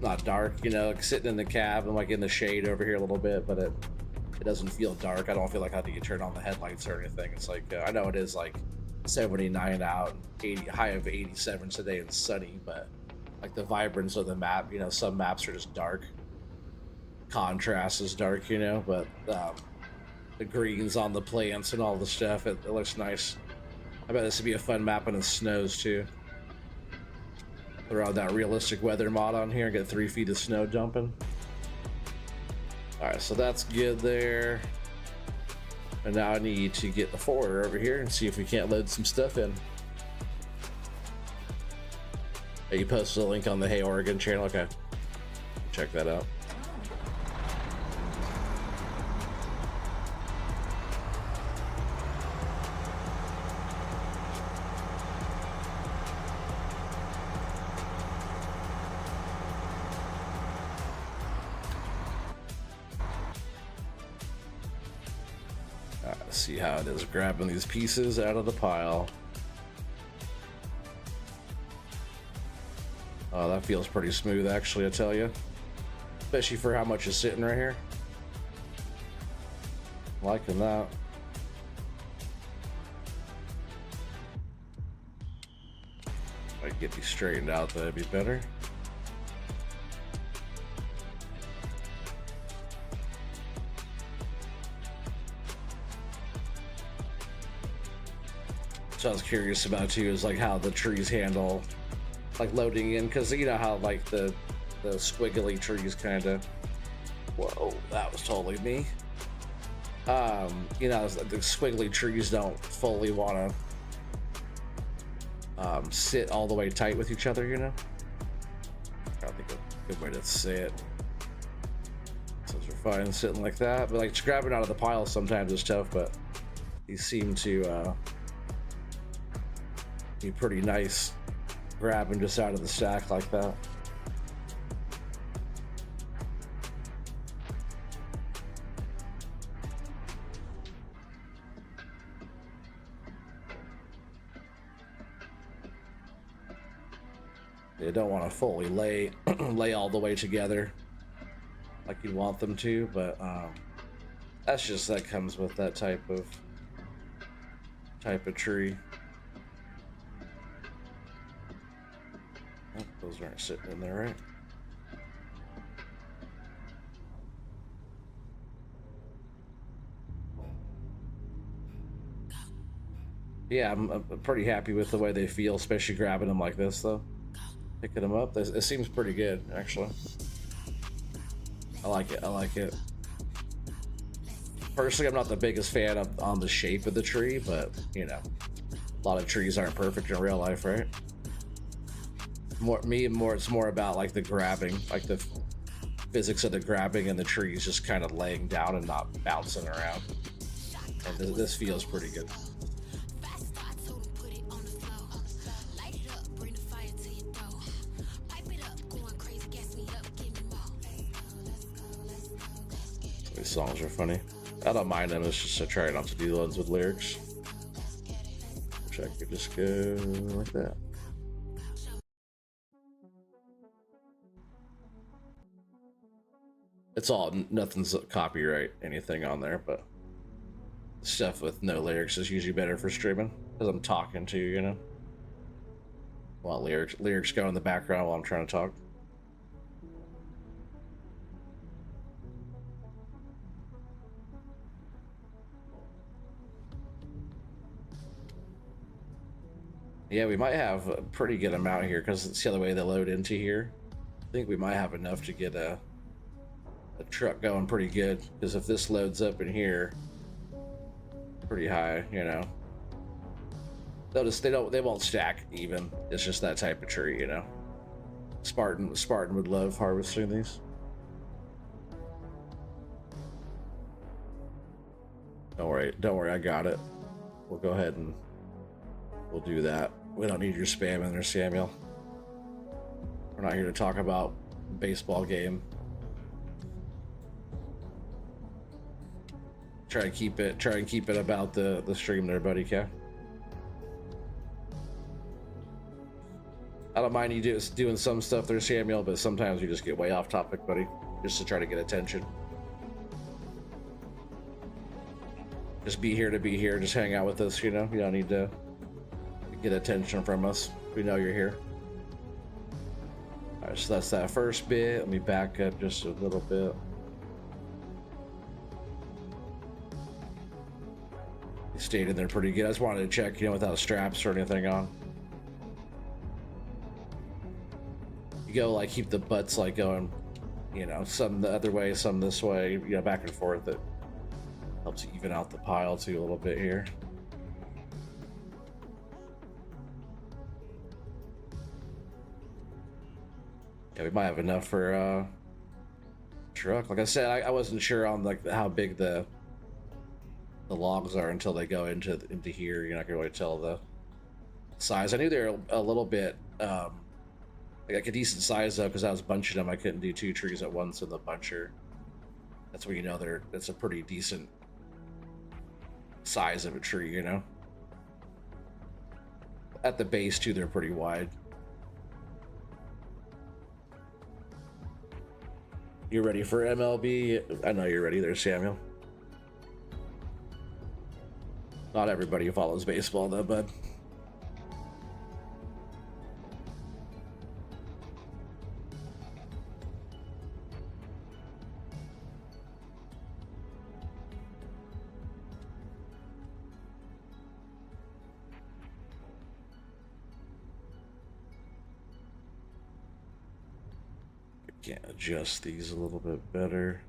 Not dark, you know, like sitting in the cab. I'm like in the shade over here a little bit, but it doesn't feel dark. I don't feel like I need to turn on the headlights or anything. It's like, I know it is like 79 out, 80, high of 87 today and sunny, but like the vibrance of the map, you know, some maps are just dark. Contrast is dark, you know, but the greens on the plants and all the stuff, it looks nice. I bet this would be a fun map when it snows too. Throw out that realistic weather mod on here and get 3 feet of snow dumping. Alright, so that's good there. And now I need to get the forwarder over here and see if we can't load some stuff in. Hey, you posted a link on the Hey Oregon channel? Okay. Check that out. Let's see how it is grabbing these pieces out of the pile. Oh, that feels pretty smooth actually, I tell you. Especially for how much is sitting right here. Liking that. If I get these straightened out, that'd be better. So I was curious about too is like how the trees handle like loading in, because you know how like the squiggly trees kind of, whoa, that was totally me. You know, the squiggly trees don't fully want to sit all the way tight with each other, you know. I think a good way to say it. Those are fine sitting like that, but like just grabbing out of the pile sometimes is tough, but these seem to be pretty nice grabbing just out of the stack like that. You don't want to fully lay all the way together like you want them to, but that's just, that comes with that type of tree. Oh, those aren't sitting in there, right? Yeah, I'm pretty happy with the way they feel, especially grabbing them like this, though. Picking them up, it seems pretty good, actually. I like it. I like it. Personally, I'm not the biggest fan on the shape of the tree, but you know, a lot of trees aren't perfect in real life, right? It's more about like the grabbing, like the physics of the grabbing and the trees just kind of laying down and not bouncing around. And this feels pretty good. These songs are funny. I don't mind them, it's just I try not to do the ones with lyrics. Wish I could just go like that. It's all, nothing's copyright anything on there, but stuff with no lyrics is usually better for streaming because I'm talking to you, you know. Want lyrics go in the background while I'm trying to talk. Yeah, we might have a pretty good amount here because it's the other way they load into here. I think we might have enough to get a truck going pretty good, because if this loads up in here pretty high, you know, they won't stack even. It's just that type of tree, you know. Spartan would love harvesting these. Don't worry, I got it. We'll go ahead and we'll do that. We don't need your spam in there, Samuel. We're not here to talk about baseball game. Try and keep it about the stream there, buddy. Okay. I don't mind you doing some stuff there, Samuel, but sometimes you just get way off topic, buddy, just to try to get attention. Just be here to be here. Just hang out with us, you know. You don't need to get attention from us. We know you're here. All right, so that's that first bit. Let me back up just a little bit. He stayed in there pretty good. I just wanted to check, you know, without straps or anything on. You go like keep the butts like going, you know, some the other way, some this way, you know, back and forth. It helps even out the pile too a little bit here. Yeah, we might have enough for truck. Like I said, I wasn't sure on like how big the logs are until they go into here. You're not gonna really tell the size. I knew they're a little bit like a decent size though, because I was bunching them. I couldn't do 2 trees at once in the buncher. That's where you know that's a pretty decent size of a tree, you know. At the base too, they're pretty wide. You ready for MLB? I know you're ready there, Samuel. Not everybody follows baseball though, bud. Can't adjust these a little bit better.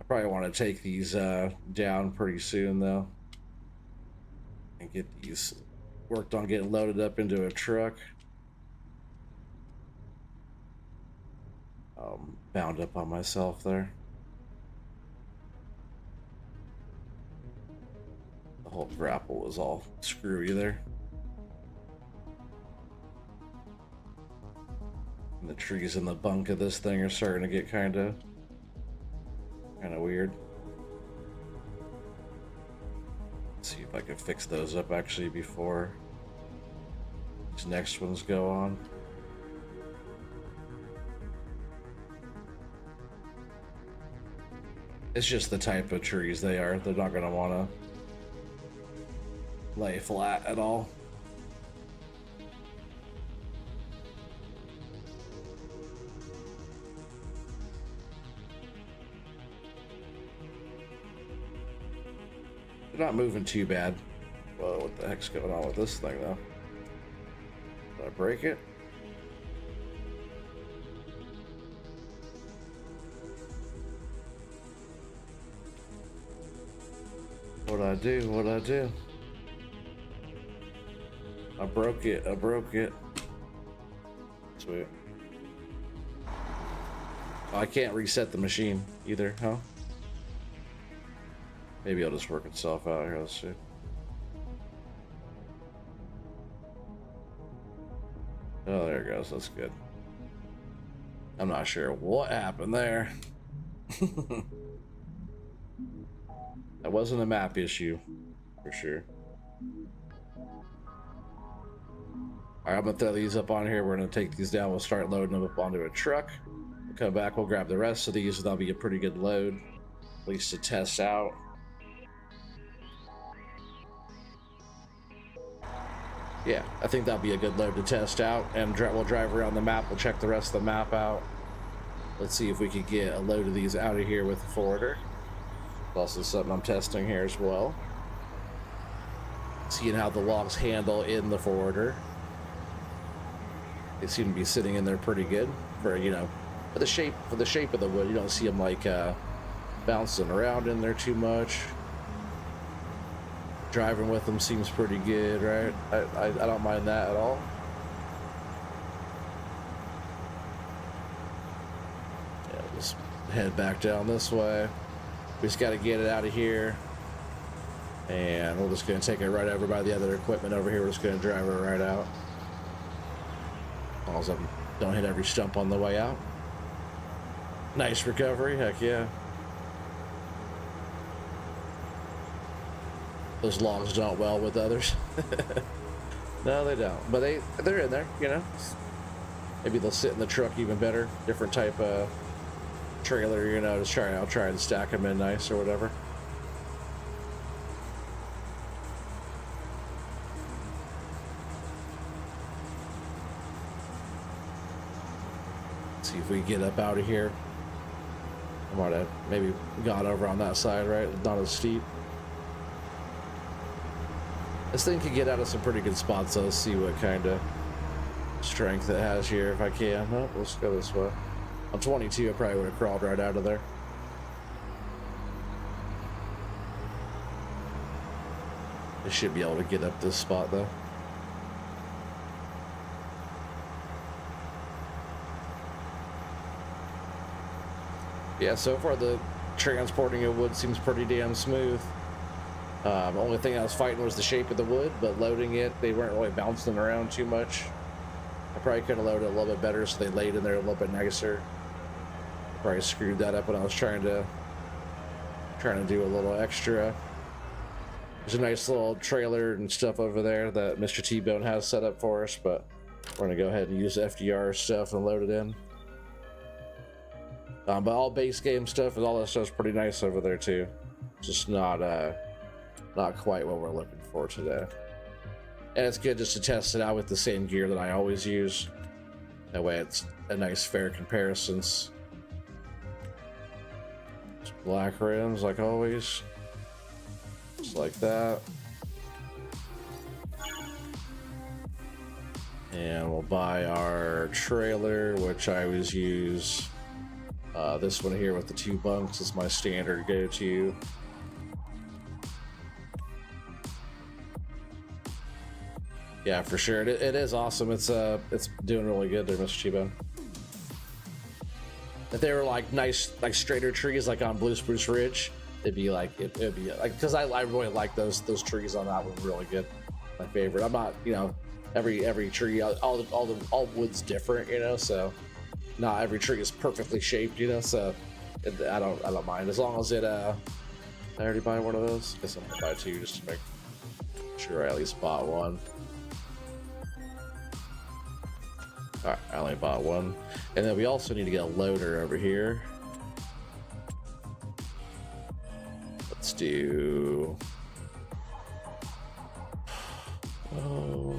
I probably want to take these down pretty soon though, and get these worked on getting loaded up into a truck. Bound up on myself there. The whole grapple was all screwy there. And the trees in the bunk of this thing are starting to get kind of weird. Let's see if I can fix those up actually before these next ones go on. It's just the type of trees they are. They're not going to want to lay flat at all. They're not moving too bad. Whoa, what the heck's going on with this thing though? Did I break it? What'd I do? What'd I do? I broke it. I broke it. Sweet. Oh, I can't reset the machine either, huh? Maybe it'll just work itself out here. Let's see. Oh, there it goes. That's good. I'm not sure what happened there. That wasn't a map issue, for sure. Alright, I'm gonna throw these up on here. We're gonna take these down. We'll start loading them up onto a truck. We'll come back. We'll grab the rest of these, and that'll be a pretty good load, at least to test out. Yeah, I think that'll be a good load to test out, and we'll drive around the map. We'll check the rest of the map out. Let's see if we could get a load of these out of here with the forwarder. Also something I'm testing here as well. Seeing how the logs handle in the forwarder. They seem to be sitting in there pretty good for, you know, for the shape of the wood. You don't see them like bouncing around in there too much. Driving with them seems pretty good, right? I don't mind that at all. Yeah, just head back down this way. We just got to get it out of here, and we're just going to take it right over by the other equipment over here. We're just going to drive it right out. As long as I don't hit every stump on the way out. Nice recovery, heck yeah. Those logs don't well with others. No, they don't. But they're in there, you know. Maybe they'll sit in the truck even better. Different type of trailer, you know. I'll try and stack them in nice or whatever. Let's see if we get up out of here. I might have maybe gone over on that side, right? Not as steep. This thing could get out of some pretty good spots, so let's see what kind of strength it has here if I can. Oh, let's go this way. On 22, I probably would have crawled right out of there. I should be able to get up this spot though. Yeah, so far the transporting of wood seems pretty damn smooth. The only thing I was fighting was the shape of the wood, but loading it, they weren't really bouncing around too much. I probably could have loaded it a little bit better so they laid in there a little bit nicer. Probably screwed that up when I was trying to do a little extra. There's a nice little trailer and stuff over there that Mr. T-Bone has set up for us, but we're gonna go ahead and use FDR stuff and load it in. But all base game stuff and all that stuff's pretty nice over there too. Just not quite what we're looking for today. And it's good just to test it out with the same gear that I always use. That way it's a nice fair comparisons. Just black rims like always. Just like that. And we'll buy our trailer, which I always use. This one here with the 2 bunks is my standard go-to. Yeah, for sure. It is awesome. It's doing really good there, Mr. T-Bone. If they were like nice, like straighter trees, like on Blue Spruce Ridge, it'd be like because I really like those trees on that one. Really good. My favorite. I'm not, you know, every tree, all wood's different, you know, so not every tree is perfectly shaped, you know. So I don't mind as long as it. I already buy one of those. Guess I'm gonna buy 2 just to make sure I at least bought one. Alright, I only bought 1. And then we also need to get a loader over here. Let's do...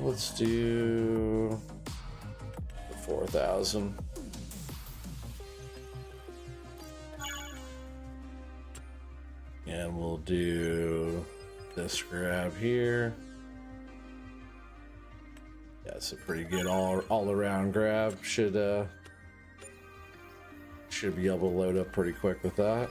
let's do... 4,000. And we'll do this grab here. Yeah, it's a pretty good all around grab. Should be able to load up pretty quick with that.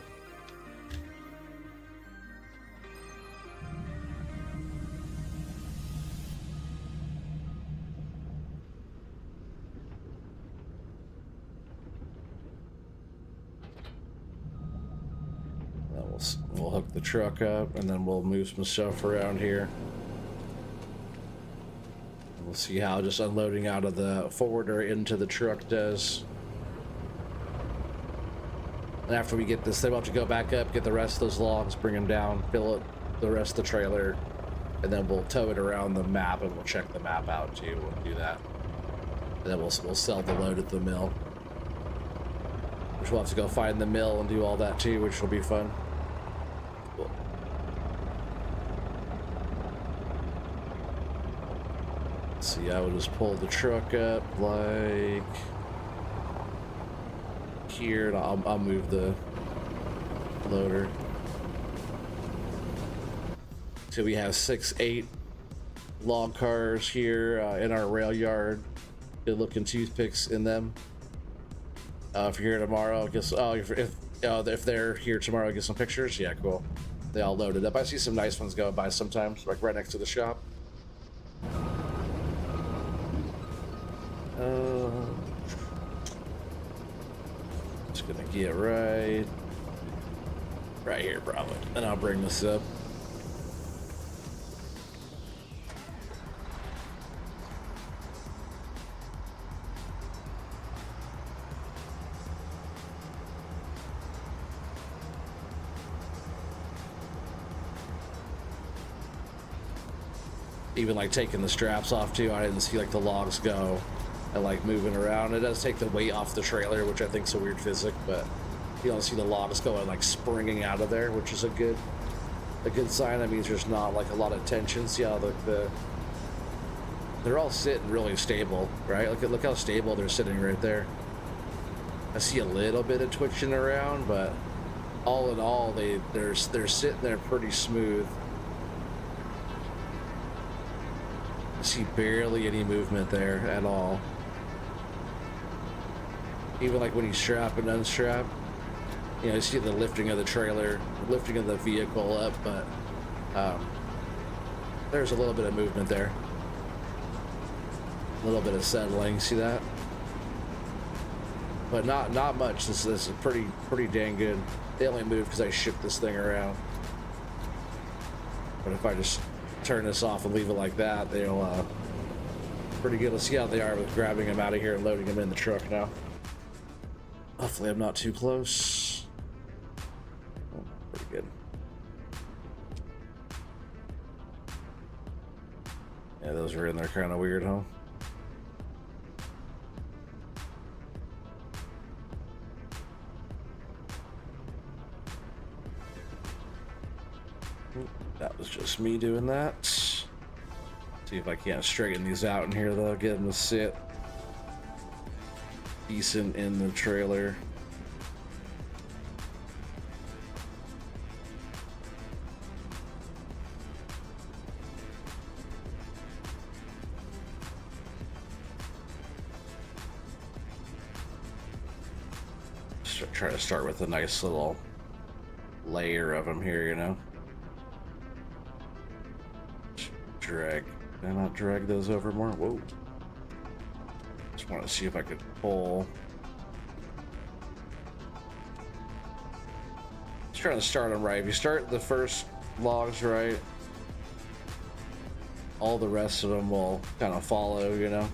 We'll hook the truck up and then we'll move some stuff around here. We'll see how just unloading out of the forwarder into the truck does. And after we get this, they will have to go back up, get the rest of those logs, bring them down, fill it the rest of the trailer, and then we'll tow it around the map and we'll check the map out too. We'll do that. And then we'll sell the load at the mill. Which we'll have to go find the mill and do all that too, which will be fun. Cool. See, I will just pull the truck up like here, and I'll move the loader. So we have 6, 8, log cars here in our rail yard. Good looking toothpicks in them. If you're here tomorrow, I guess. Oh, if they're here tomorrow, get some pictures. Yeah, cool. They all loaded up. I see some nice ones going by sometimes, like right next to the shop. Just gonna get right here, probably. And I'll bring this up. Even like taking the straps off too, I didn't see like the logs go and like moving around. It does take the weight off the trailer, which I think is a weird physic, but you don't see the logs going like springing out of there, which is a good sign. That means there's not like a lot of tension. See how they're all sitting really stable, right? Look how stable they're sitting right there. I see a little bit of twitching around, but all in all, they're sitting there pretty smooth. I see barely any movement there at all. Even like when you strap and unstrap, you know, you see the lifting of the trailer, lifting of the vehicle up, but there's a little bit of movement there. A little bit of settling, see that? But not much. This is pretty dang good. They only move because I shipped this thing around. But if I just turn this off and leave it like that, they'll pretty good. Let's see how they are with grabbing them out of here and loading them in the truck now. Hopefully I'm not too close. Oh, pretty good. Yeah, those were in there kind of weird, huh? That was just me doing that. See if I can't straighten these out in here though, get them to sit decent in the trailer. Just try to start with a nice little layer of them here, you know. Drag. Can I not drag those over more? Whoa. Just want to see if I could pull. Just trying to start them right. If you start the first logs right, all the rest of them will kind of follow, you know.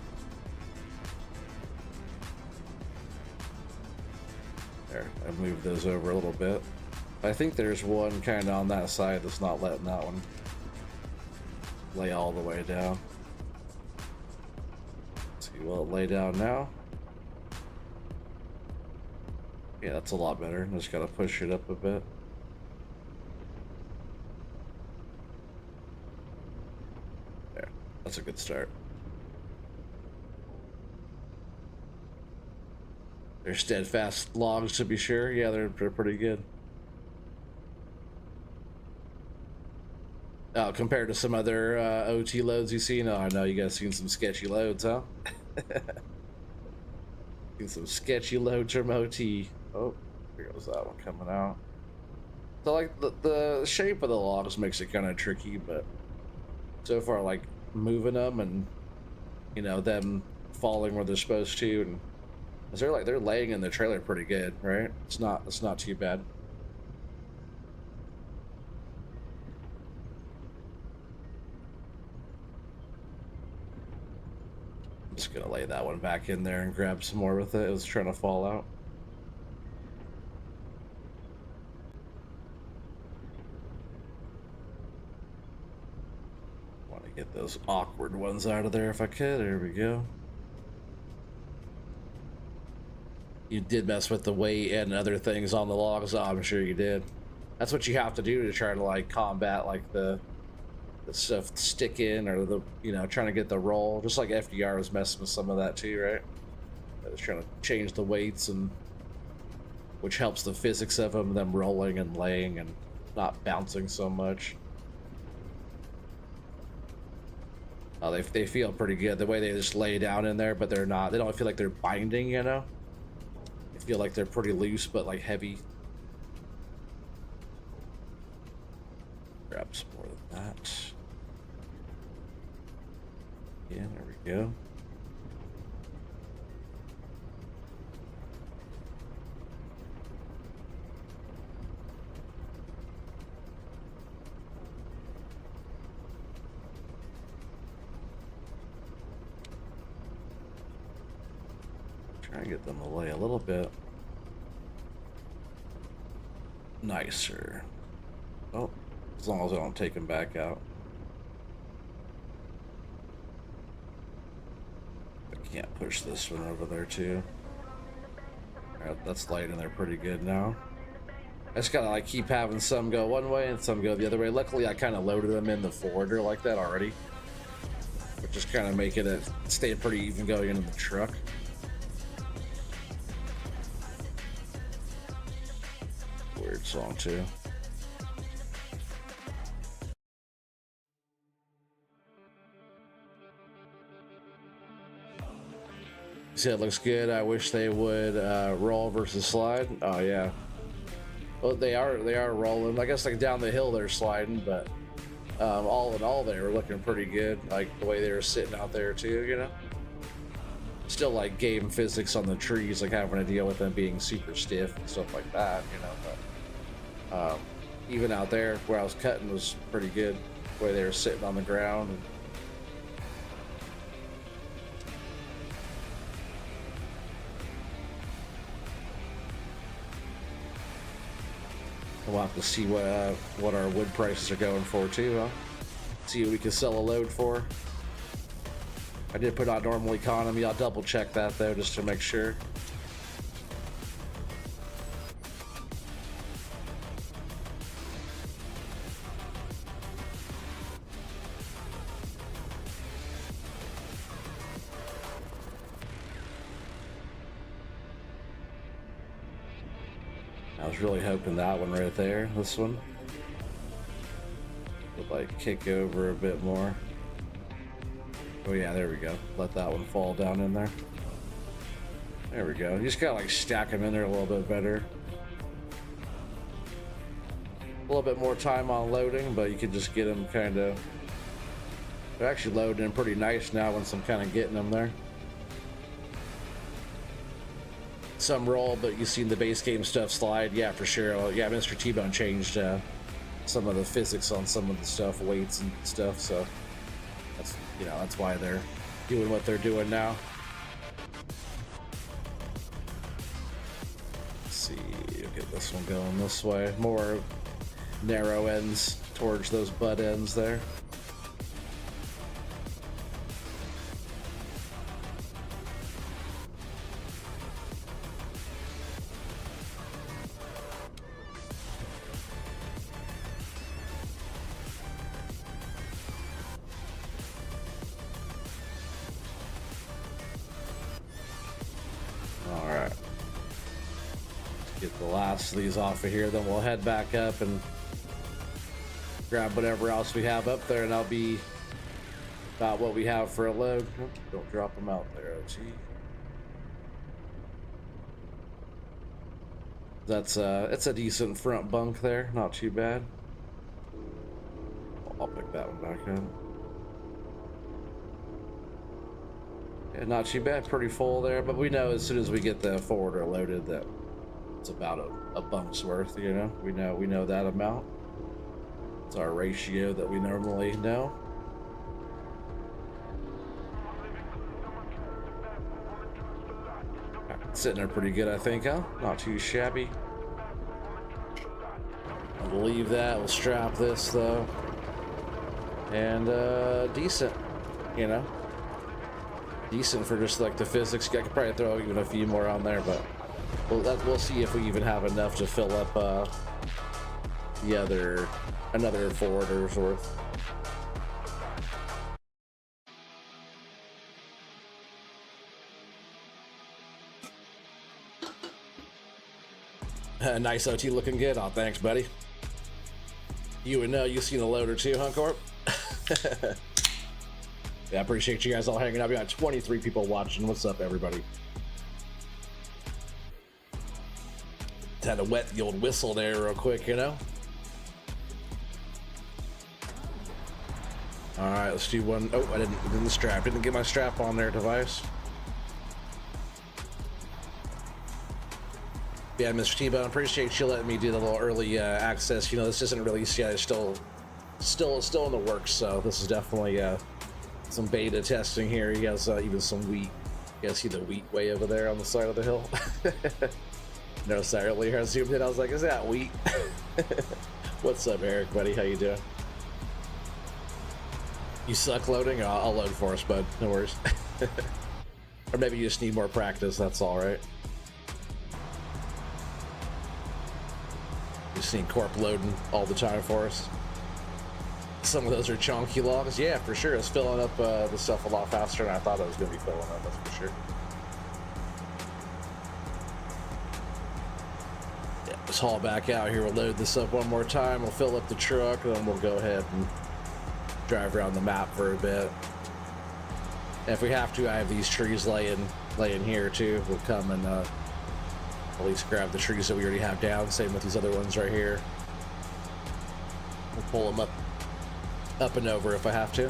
There, I moved those over a little bit. I think there's one kind of on that side that's not letting that one lay all the way down. Let's see, will it lay down now? Yeah, that's a lot better. Just gotta push it up a bit. There, that's a good start. They're steadfast logs to be sure. Yeah, they're pretty good. Oh, compared to some other OT loads you've seen? Oh, I know you guys seen some sketchy loads, huh? Seen some sketchy loads from OT. Oh, here goes that one coming out. So, like, the shape of the logs makes it kind of tricky, but so far, like, moving them and, you know, them falling where they're supposed to, and they're laying in the trailer pretty good, right? It's not too bad. I'm just gonna lay that one back in there and grab some more with it. It was trying to fall out. Want to get those awkward ones out of there if I could. There we go. You did mess with the weight and other things on the logs. Oh, I'm sure you did. That's what you have to do to try to like combat like the stuff sticking or the, you know, trying to get the roll. Just like FDR was messing with some of that too, right? I was trying to change the weights, and which helps the physics of them rolling and laying and not bouncing so much. They feel pretty good the way they just lay down in there, but they're not. They don't feel like they're binding, you know. They feel like they're pretty loose, but like heavy. Grab some more of that. Yeah, there we go. Try and get them to lay a little bit nicer. Oh, as long as I don't take them back out. I can't push this one over there too. Alright, that's light in there pretty good now. I just gotta like keep having some go one way and some go the other way. Luckily I kind of loaded them in the forwarder like that already, but just kind of making it stay pretty even going into the truck. Weird song too. See, it looks good. I wish they would roll versus slide. Oh yeah. Well, they are rolling. I guess like down the hill they're sliding, but all in all they were looking pretty good. Like the way they were sitting out there too, you know. Still like game physics on the trees, like having to deal with them being super stiff and stuff like that, you know. But even out there where I was cutting was pretty good. The way they were sitting on the ground. And we'll have to see what our wood prices are going for too, huh? See what we can sell a load for. I did put on normal economy. I'll double check that though, just to make sure. I was really hoping that one right there, this one, would like kick over a bit more. Oh yeah, there we go. Let that one fall down in there. There we go. You just gotta like stack them in there a little bit better. A little bit more time on loading, but you can just get them kind of. They're actually loading in pretty nice now once I'm kind of getting them there. Some roll, but you've seen the base game stuff slide. Yeah, for sure. Well, yeah, Mr. T-Bone changed some of the physics on some of the stuff, weights and stuff, so that's, you know, that's why they're doing what they're doing now. Let's see, get this one going this way. More narrow ends towards those butt ends there. Get the last of these off of here, then we'll head back up and grab whatever else we have up there, and I'll be about what we have for a load. Don't drop them out there, OG. That's it's a decent front bunk there, not too bad. I'll pick that one back up. Yeah, not too bad, pretty full there, but we know as soon as we get the forwarder loaded that it's about a bunk's worth, you know. We know that amount. It's our ratio that we normally know. Sitting there pretty good, I think, huh? Not too shabby. We'll leave that. We'll strap this though, and decent, you know. Decent for just like the physics. I could probably throw even a few more on there, but we'll see if we even have enough to fill up another forwarder's worth. Nice OT, looking good. Oh, thanks, buddy. You would know. You seen a load or two, huh, Corp? Yeah, I appreciate you guys all hanging out. We got 23 people watching. What's up, everybody? Had to wet the old whistle there real quick, you know? All right, let's do one. Oh, I didn't strap. Didn't get my strap on there, device. Yeah, Mr. T-Bone, appreciate you letting me do the little early access. You know, this isn't released yet. It's still in the works. So this is definitely some beta testing here. You guys even some wheat. You guys see the wheat way over there on the side of the hill? Noticed that earlier. I zoomed in. I was like, "Is that wheat?" What's up, Eric, buddy? How you doing? You suck loading? I'll load for us, bud. No worries. Or maybe you just need more practice. That's all right. You just need Corp loading all the time for us. Some of those are chunky logs. Yeah, for sure. It's filling up the stuff a lot faster than I thought it was going to be filling up. That's for sure. Yeah, let's haul back out here. We'll load this up one more time. We'll fill up the truck, and then we'll go ahead and drive around the map for a bit. And if we have to, I have these trees laying here too. We'll come and at least grab the trees that we already have down. Same with these other ones right here. We'll pull them up and over if I have to.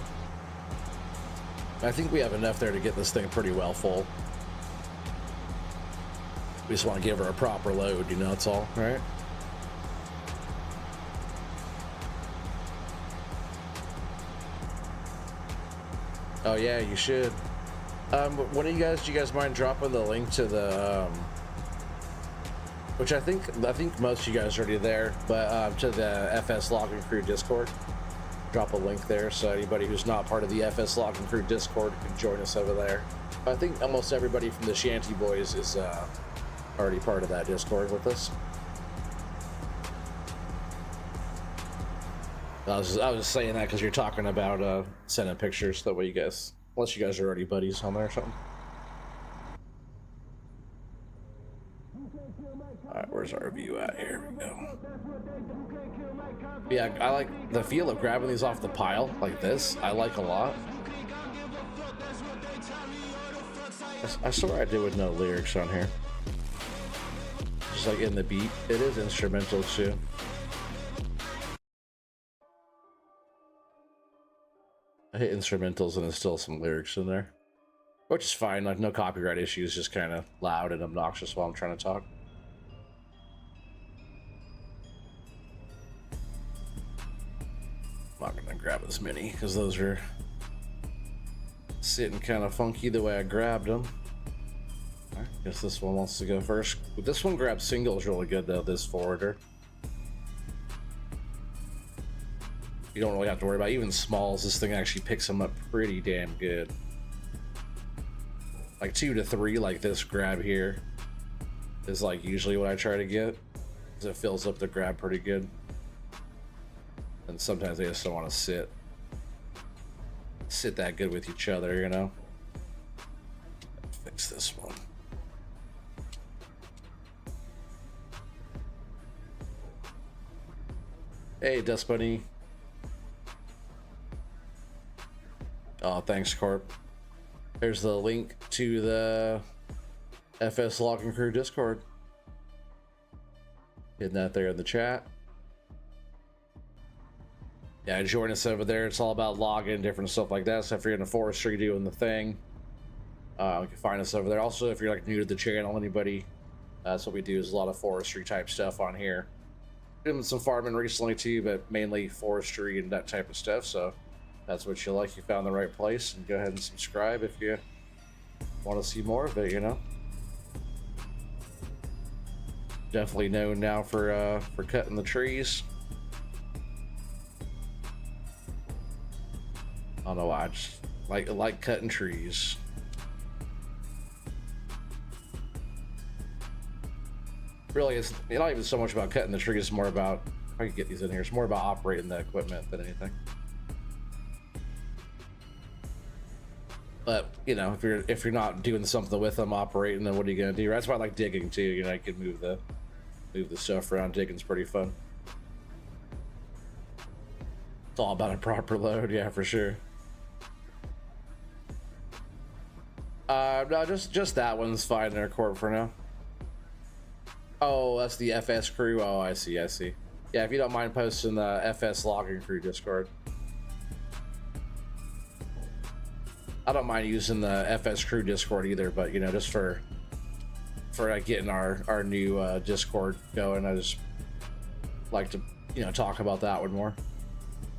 I think we have enough there to get this thing pretty well full. We just want to give her a proper load, you know, that's all, right? Oh yeah, you should. When do you guys mind dropping the link to the which I think most of you guys are already there, but to the FS Logging Crew Discord. Drop a link there so anybody who's not part of the FS Logging Crew Discord can join us over there. I think almost everybody from the Shanty Boys is already part of that Discord with us. I was just saying that because you're talking about sending pictures. That way you guys, unless you guys are already buddies on there or something. All right, where's our view at? Here we go. Yeah, I like the feel of grabbing these off the pile like this. I like a lot. I swear I did with no lyrics on here. Just like in the beat. It is instrumental too. I hit instrumentals and there's still some lyrics in there, which is fine. Like no copyright issues, just kind of loud and obnoxious while I'm trying to talk. I'm not gonna grab as many because those are sitting kind of funky the way I grabbed them. I guess this one wants to go first. This one grabs singles really good though, this forwarder. You don't really have to worry about even smalls. This thing actually picks them up pretty damn good. Like 2 to 3, like this grab here is like usually what I try to get, because it fills up the grab pretty good. And sometimes they just don't want to sit that good with each other, you know. Fix this one. Hey, Dust Bunny. Oh, thanks, Corp. There's the link to the FS Logging Crew Discord. Hitting that there in the chat. Yeah, join us over there. It's all about logging, different stuff like that. So if you're in the forestry doing the thing, you can find us over there. Also, if you're like new to the channel, anybody, that's what we do is a lot of forestry type stuff on here. Doing some farming recently too, but mainly forestry and that type of stuff. So that's what you like. You found the right place, and go ahead and subscribe if you want to see more of it, you know. Definitely known now for cutting the trees. I don't know why, I just like cutting trees. Really, it's not even so much about cutting the trees. It's more about, if I can get these in here, it's more about operating the equipment than anything. But you know, if you're not doing something with them operating, then what are you gonna do? That's why I like digging too. You know, you can move the stuff around. Digging's pretty fun. It's all about a proper load, yeah, for sure. No, just that one's fine in our court for now. Oh, that's the FS crew. Oh, I see. Yeah, if you don't mind posting the FS logging crew Discord. I don't mind using the FS crew Discord either, but you know, just for getting our new Discord going, I just like to, you know, talk about that one more.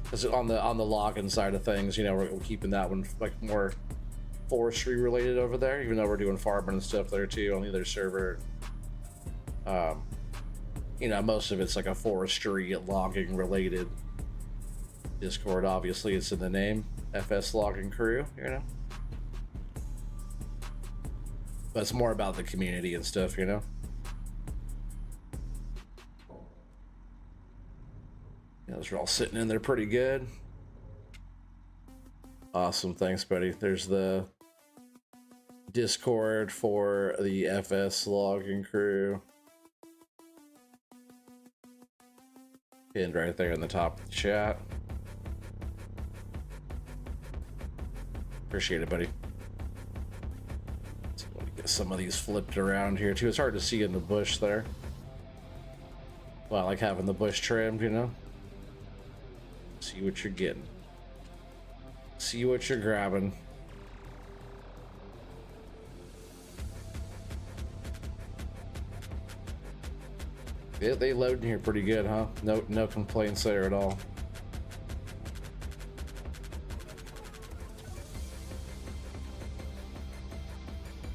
Because on the login side of things, you know, we're keeping that one like more forestry related over there, even though we're doing farming and stuff there too on the other server. You know, most of it's like a forestry logging related Discord. Obviously, it's in the name, FS logging crew, you know. But it's more about the community and stuff, you know. Yeah, those are all sitting in there pretty good. Awesome, thanks, buddy. There's the Discord for the FS logging crew. Pinned right there in the top of the chat. Appreciate it, buddy. So let me get some of these flipped around here too. It's hard to see in the bush there. Well, I like having the bush trimmed, you know. See what you're getting. See what you're grabbing. They load in here pretty good, huh? No complaints there at all.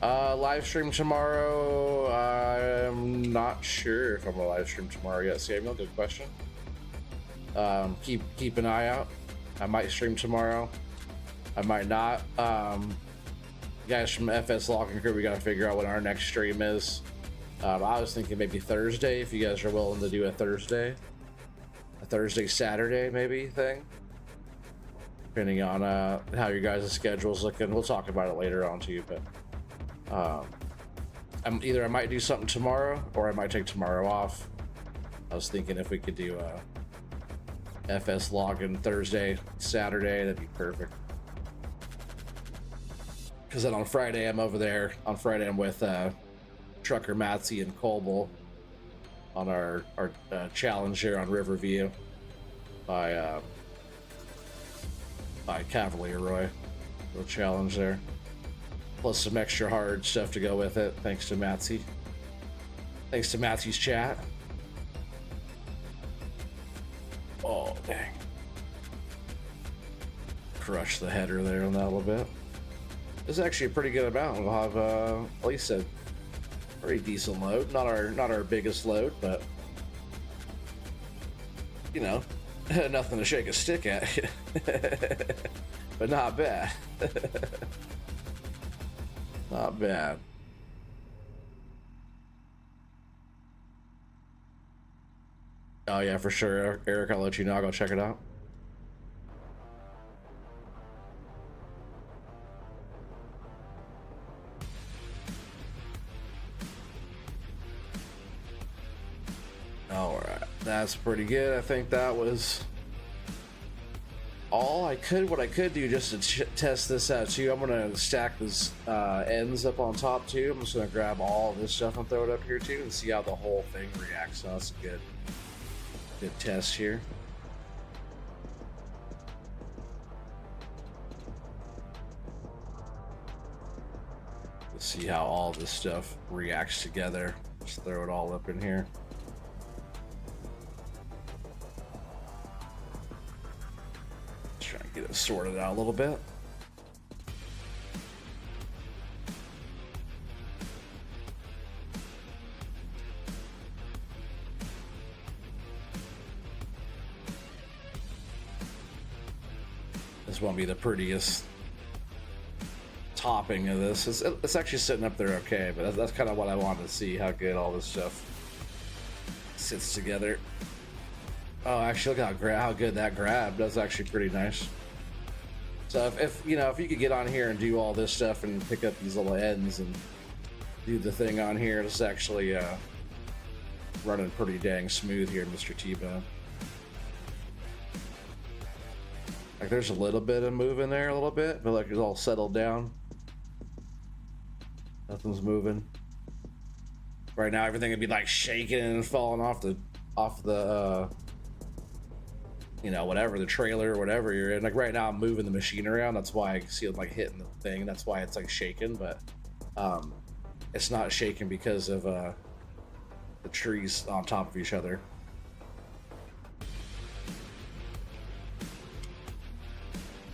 Live stream tomorrow. I'm not sure if I'm gonna live stream tomorrow yet. Samuel, good question. Keep an eye out. I might stream tomorrow. I might not. Guys from FS Logging Crew, we gotta figure out what our next stream is. I was thinking maybe Thursday, if you guys are willing to do a Thursday Saturday maybe thing, depending on how your guys' schedule's looking. We'll talk about it later on too, but I might do something tomorrow or I might take tomorrow off. I was thinking if we could do a FS login Thursday, Saturday, that'd be perfect. Because then on Friday I'm over there. On Friday I'm with Trucker Matsy and Colble on our challenge here on Riverview by Cavalier Roy. Little challenge there, plus some extra hard stuff to go with it. Thanks to Matsy. Thanks to Matsy's chat. Oh dang! Crush the header there on that a little bit. This is actually a pretty good amount. We'll have at least a very decent load. Not our biggest load, but you know, nothing to shake a stick at. But not bad. Not bad. Oh yeah, for sure, Eric. I'll let you know. I'll go check it out. Alright, that's pretty good. I think that was all I could. What I could do just to test this out too, I'm gonna stack these ends up on top too. I'm just gonna grab all this stuff and throw it up here too and see how the whole thing reacts. So that's a good test here. Let's see how all this stuff reacts together. Just throw it all up in here. Try and get it sorted out a little bit. This won't be the prettiest topping of this. It's actually sitting up there okay, but that's kind of what I wanted to see, how good all this stuff sits together. Oh, actually, look how good that grabbed. That's actually pretty nice. So if you know, if you could get on here and do all this stuff and pick up these little ends and do the thing on here, it's actually running pretty dang smooth here, Mr. T-Bone. Like there's a little bit of move in there, a little bit, but like it's all settled down. Nothing's moving. Right now, everything would be like shaking and falling off the you know, whatever, the trailer or whatever you're in. Like right now, I'm moving the machine around. That's why I see it like hitting the thing. That's why it's like shaking, but it's not shaking because of the trees on top of each other.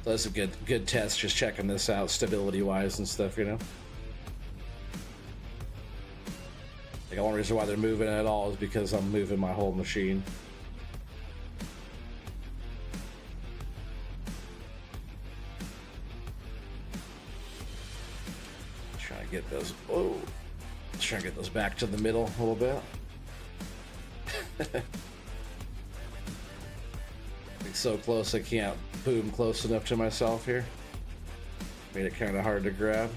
So that's a good test, just checking this out stability wise and stuff, you know. Like the only reason why they're moving at all is because I'm moving my whole machine. Trying to get those. Oh, trying to get those back to the middle a little bit. Like so close, I can't boom close enough to myself here. Made it kind of hard to grab.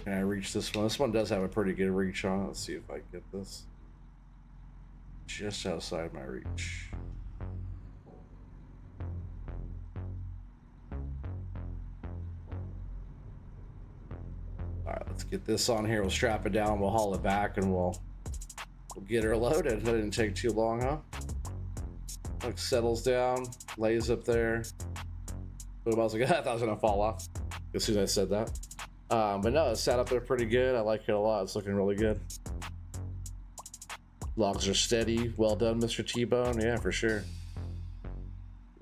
Can I reach this one? This one does have a pretty good reach on it. Let's see if I can get this. Just outside my reach. Alright, let's get this on here. We'll strap it down, we'll haul it back, and we'll get her loaded. That didn't take too long, huh? Like settles down, lays up there. Boom, I was like, I thought it was gonna fall off as soon as I said that. But no, it's sat up there pretty good. I like it a lot. It's looking really good. Logs are steady. Well done, Mr. T-Bone. Yeah, for sure.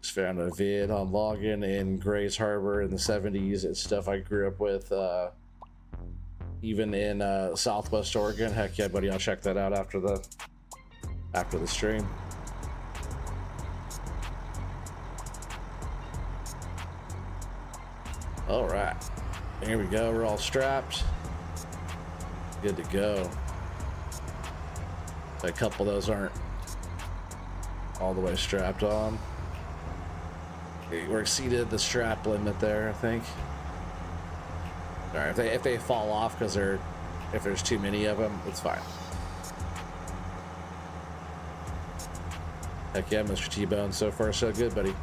Just found a vid on logging in Grays Harbor in the 70s. It's stuff I grew up with, even in Southwest Oregon. Heck yeah, buddy. I'll check that out after the stream. All right. Here we go. We're all strapped. Good to go. A couple of those aren't all the way strapped on. We're exceeded the strap limit there, I think. All right, if they fall off because if there's too many of them, it's fine. Heck yeah, Mr. T-Bone. So far, so good, buddy.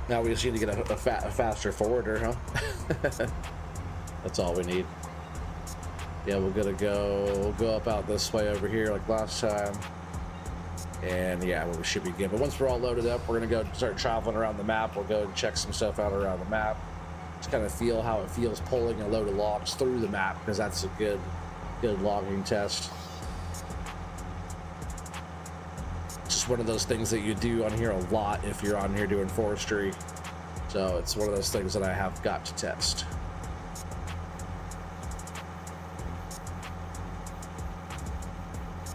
Now we just need to get a faster forwarder, huh? That's all we need. Yeah, we'll go up out this way over here like last time. And yeah, we should be good. But once we're all loaded up, we're gonna go start traveling around the map. We'll go check some stuff out around the map. Just kind of feel how it feels pulling a load of logs through the map, because that's a good logging test. One of those things that you do on here a lot if you're on here doing forestry, so it's one of those things that I have got to test.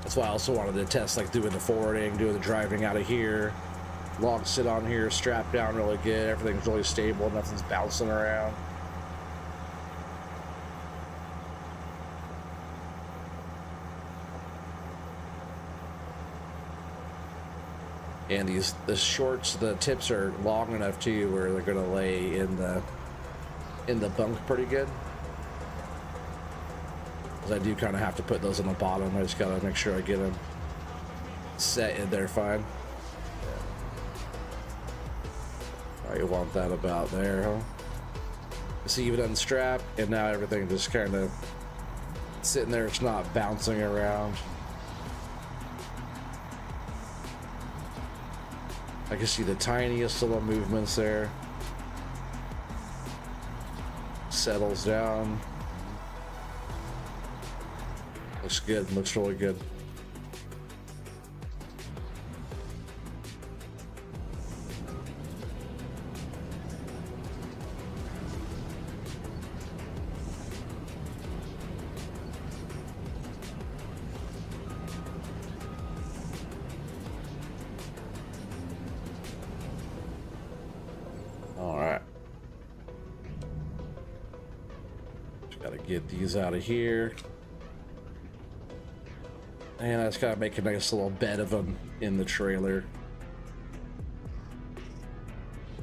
That's why I also wanted to test like doing the forwarding, doing the driving out of here. Logs sit on here, strapped down really good, everything's really stable, nothing's bouncing around. And the shorts, the tips are long enough too, where they're gonna lay in the bunk pretty good. Because I do kind of have to put those on the bottom. I just gotta make sure I get them set in there fine. All right, you want that about there, huh? See, even unstrapped, and now everything just kind of sitting there. It's not bouncing around. I can see the tiniest little movements there. Settles down. Looks good, looks really good. Get these out of here. And I just gotta make a nice little bed of them in the trailer.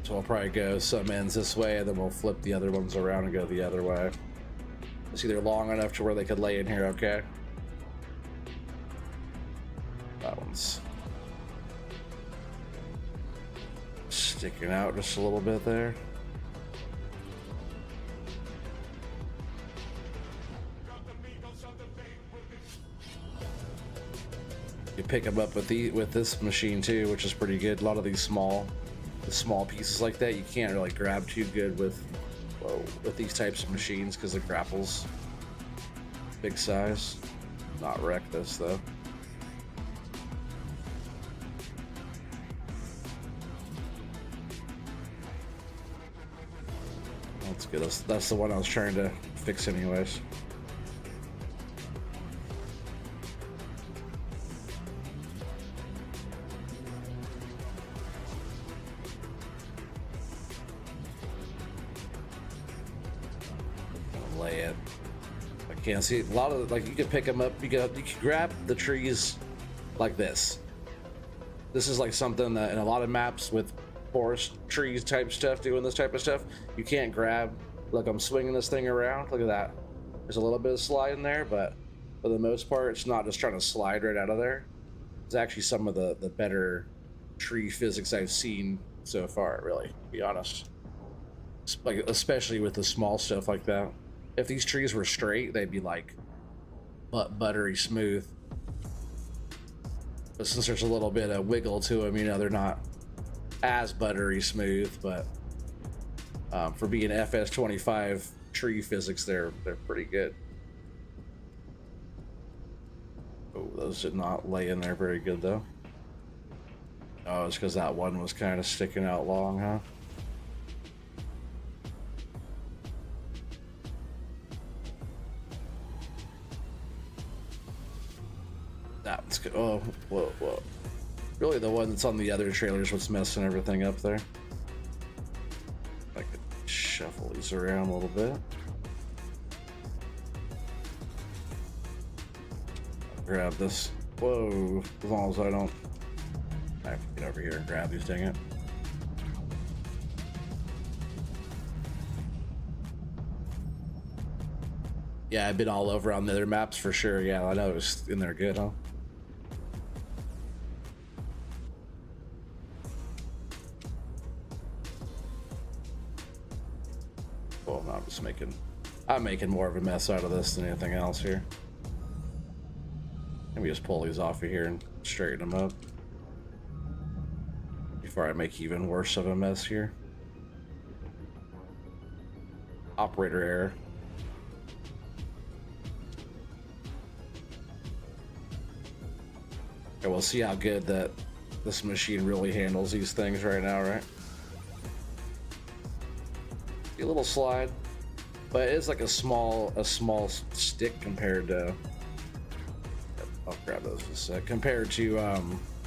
So I'll probably go some ends this way, and then we'll flip the other ones around and go the other way. It's either long enough to where they could lay in here, okay? That one's sticking out just a little bit there. You pick them up with this machine too, which is pretty good. A lot of these small pieces like that, you can't really grab too good with these types of machines because the grapple's big size. Not wreck this though. That's good. That's the one I was trying to fix anyways. Lay it. I can't see a lot of, like, you can pick them up. You can grab the trees like this. This is like something that in a lot of maps with forest trees type stuff, doing this type of stuff, you can't grab. Look, I'm swinging this thing around. Look at that. There's a little bit of slide in there, but for the most part, it's not just trying to slide right out of there. It's actually some of the better tree physics I've seen so far, really, to be honest. Like, especially with the small stuff like that. If these trees were straight, they'd be like buttery smooth. But since there's a little bit of wiggle to them, you know, they're not as buttery smooth. But for being FS25 tree physics, they're pretty good. Oh, those did not lay in there very good though. Oh, it's because that one was kind of sticking out long, huh? That's good. Oh, whoa. Really, the one that's on the other trailer is what's messing everything up there. I could shuffle these around a little bit. Grab this. Whoa, as long as I don't have to get over here and grab these, dang it. Yeah, I've been all over on the other maps for sure. Yeah, I know it was in there good, huh? Well, I'm making more of a mess out of this than anything else here. Let me just pull these off of here and straighten them up before I make even worse of a mess here. Operator error. Okay, we'll see how good that this machine really handles these things right now, right? A little slide, but it's like a small stick compared to. I'll grab those in a sec. Compared to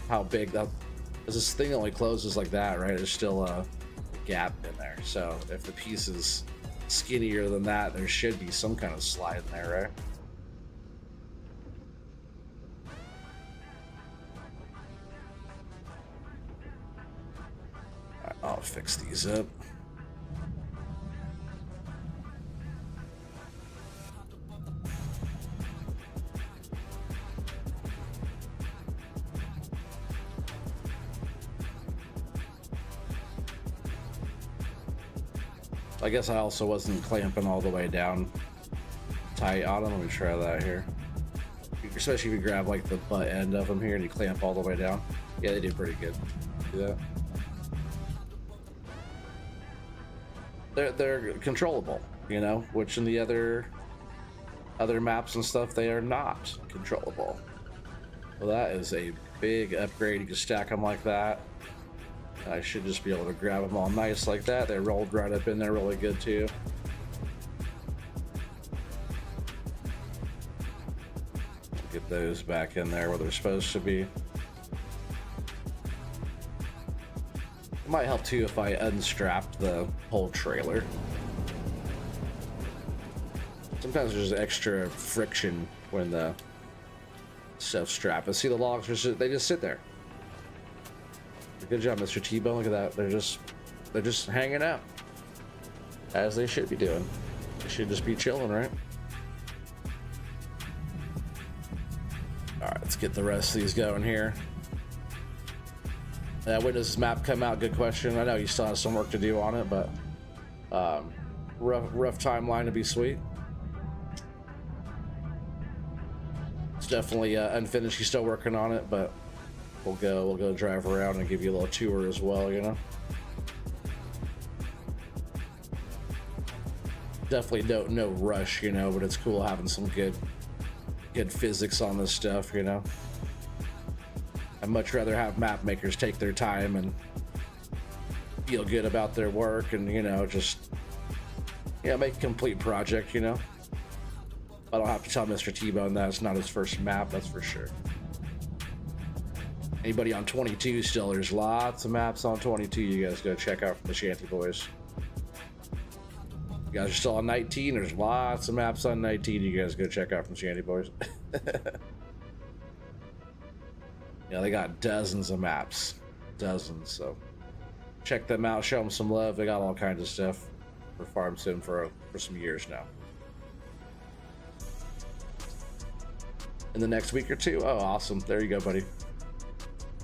how big that. Because this thing only closes like that, right? There's still a gap in there. So if the piece is skinnier than that, there should be some kind of slide in there, right? I'll fix these up. I guess I also wasn't clamping all the way down tight on them. Let me try that here. Especially if you grab like the butt end of them here and you clamp all the way down. Yeah, they do pretty good. Do that. They're controllable, you know, which in the other maps and stuff they are not controllable. Well, that is a big upgrade. You can stack them like that. I should just be able to grab them all nice like that. They rolled right up in there really good too. Get those back in there where they're supposed to be. It might help too if I unstrap the whole trailer. Sometimes there's extra friction when the Stuff strapping. See the logs? They just sit there. Good job, Mr. T-Bone. Look at that. They're just hanging out, as they should be doing. They should just be chilling, right? All right, let's get the rest of these going here. When does this map come out? Good question. I know you still have some work to do on it, but rough timeline to be sweet. It's definitely unfinished. He's still working on it, but we'll go drive around and give you a little tour as well, you know. Definitely no rush, you know, but it's cool having some good physics on this stuff, you know. I'd much rather have map makers take their time and feel good about their work and, you know, just make a complete project, you know. I don't have to tell Mr. T-Bone that it's not his first map, that's for sure. Anybody on 22 still, there's lots of maps on 22 you guys go check out from the Shanty Boys. You guys are still on 19, there's lots of maps on 19 you guys go check out from Shanty Boys. Yeah, they got dozens of maps. Dozens, so check them out, show them some love. They got all kinds of stuff for Farm Sim for some years now. In the next week or two? Oh, awesome. There you go, buddy.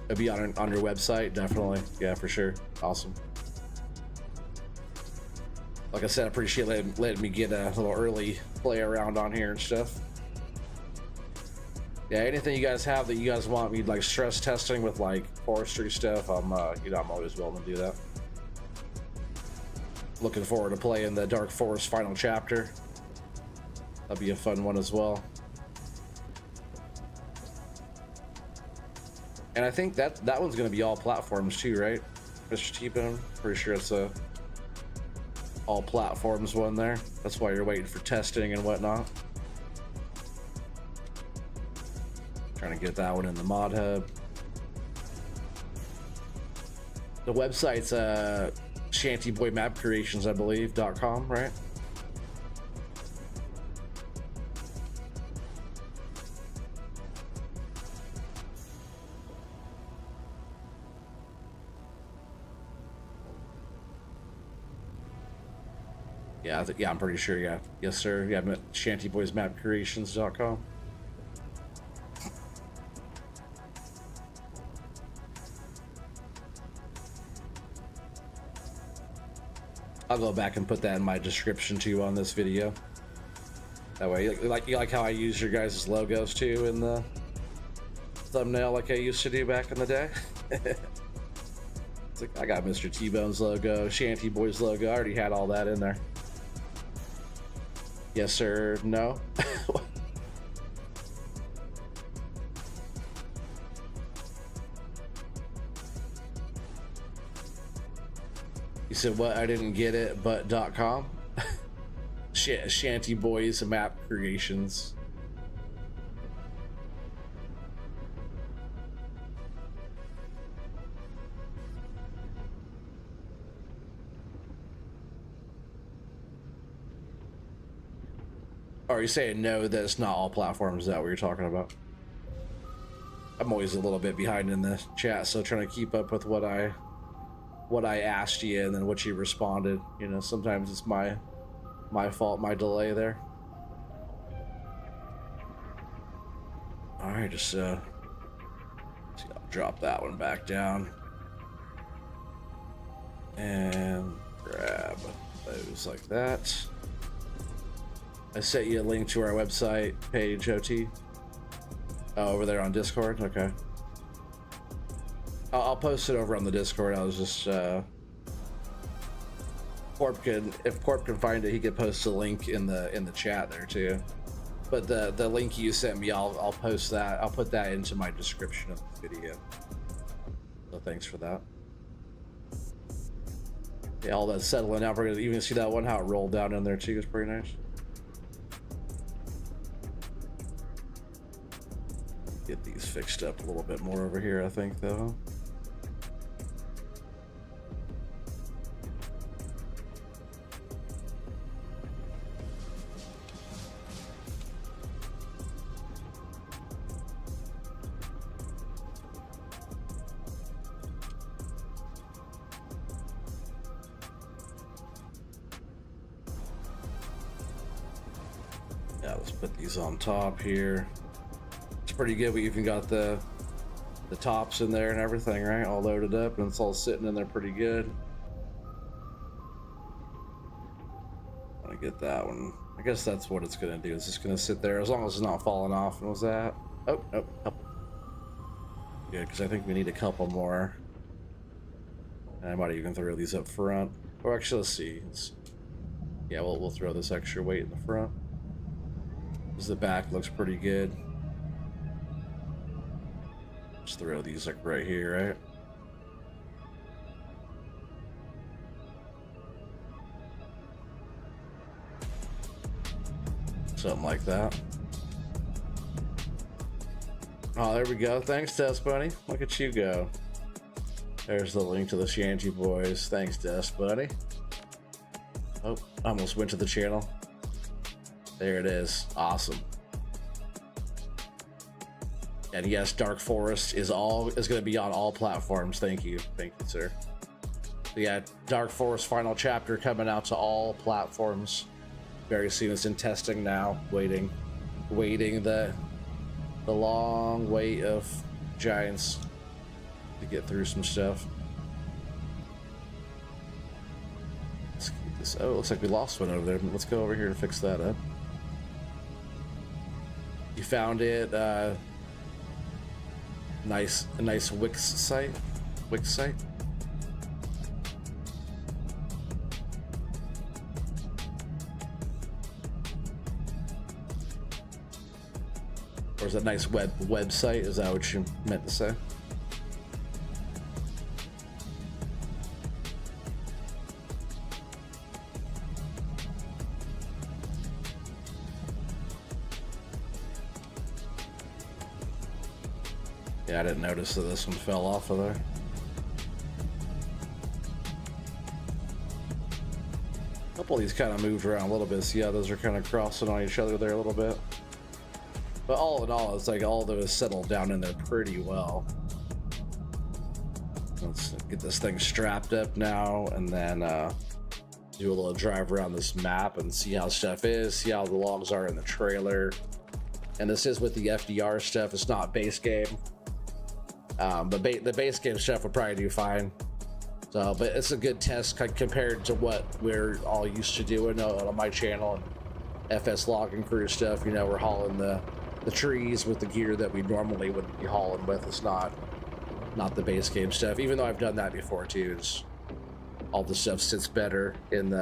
It'll be on your website, definitely. Yeah, for sure. Awesome. Like I said, I appreciate letting me get a little early play around on here and stuff. Yeah, anything you guys have that you guys want me like stress testing with like forestry stuff, I'm always willing to do that. Looking forward to playing the Dark Forest final chapter. That'll be a fun one as well. And I think that one's gonna be all platforms too, right, Mr. T-Bone? Pretty sure it's a all platforms one there. That's why you're waiting for testing and whatnot. Trying to get that one in the mod hub. The website's shantyboymapcreations, I believe, .com, right? Yeah, I'm pretty sure, yeah. Yes, sir. Yeah, I'm at shantyboysmapcreations.com. I'll go back and put that in my description too on this video. That way, you like how I use your guys' logos too in the thumbnail, like I used to do back in the day. It's like I got Mr. T-Bone's logo, Shanty Boys logo. I already had all that in there. Yes, sir. No. You said what? I didn't get it, but .com? Shanty Boys Map Creations. Are you saying no, that it's not all platforms? Is that what you're talking about? I'm always a little bit behind in the chat, so trying to keep up with what I asked you and then what you responded. You know, sometimes it's my fault, my delay there. All right, just see, I'll drop that one back down and grab those like that. I sent you a link to our website page, OT. Oh, over there on Discord. Okay. I'll post it over on the Discord. I was just if Corp can find it, he could post a link in the chat there too. But the link you sent me, I'll post that. I'll put that into my description of the video. So thanks for that. Yeah, all that's settling out. We're gonna even see that one how it rolled down in there too. It's pretty nice. Get these fixed up a little bit more over here, I think, though. let's put these on top here. It's pretty good. We even got the tops in there and everything, right? All loaded up, and it's all sitting in there pretty good. I get that one. I guess that's what it's gonna do. It's just gonna sit there as long as it's not falling off. And was that? Oh, nope. Couple. Good, because I think we need a couple more. And I might even throw these up front. Or actually, let's see. Yeah, we'll throw this extra weight in the front. Because the back looks pretty good. Just throw these like right here, right? Something like that. Oh, there we go. Thanks, Dust Bunny. Look at you go. There's the link to the Shanty Boys. Thanks, Dust Bunny. Oh, almost went to the channel. There it is. Awesome. And yes, Dark Forest is going to be on all platforms. Thank you, sir. So yeah, Dark Forest final chapter coming out to all platforms very soon. It's in testing now, waiting the long wait of Giants to get through some stuff. Let's keep this. Oh, it looks like we lost one over there. Let's go over here to fix that up. You found it. A nice Wix site. Or is that nice website? Is that what you meant to say? Yeah, I didn't notice that this one fell off of there. A couple of these kind of moved around a little bit. See how those are kind of crossing on each other there a little bit. But all in all, it's like all those settled down in there pretty well. Let's get this thing strapped up now, and then do a little drive around this map and see how stuff is, see how the logs are in the trailer. And this is with the FDR stuff. It's not base game. But the base game stuff will probably do fine. So, but it's a good test compared to what we're all used to doing on my channel and FS logging crew stuff. You know, we're hauling the trees with the gear that we normally would be hauling with. It's not the base game stuff, even though I've done that before too. It's, all the stuff sits better in the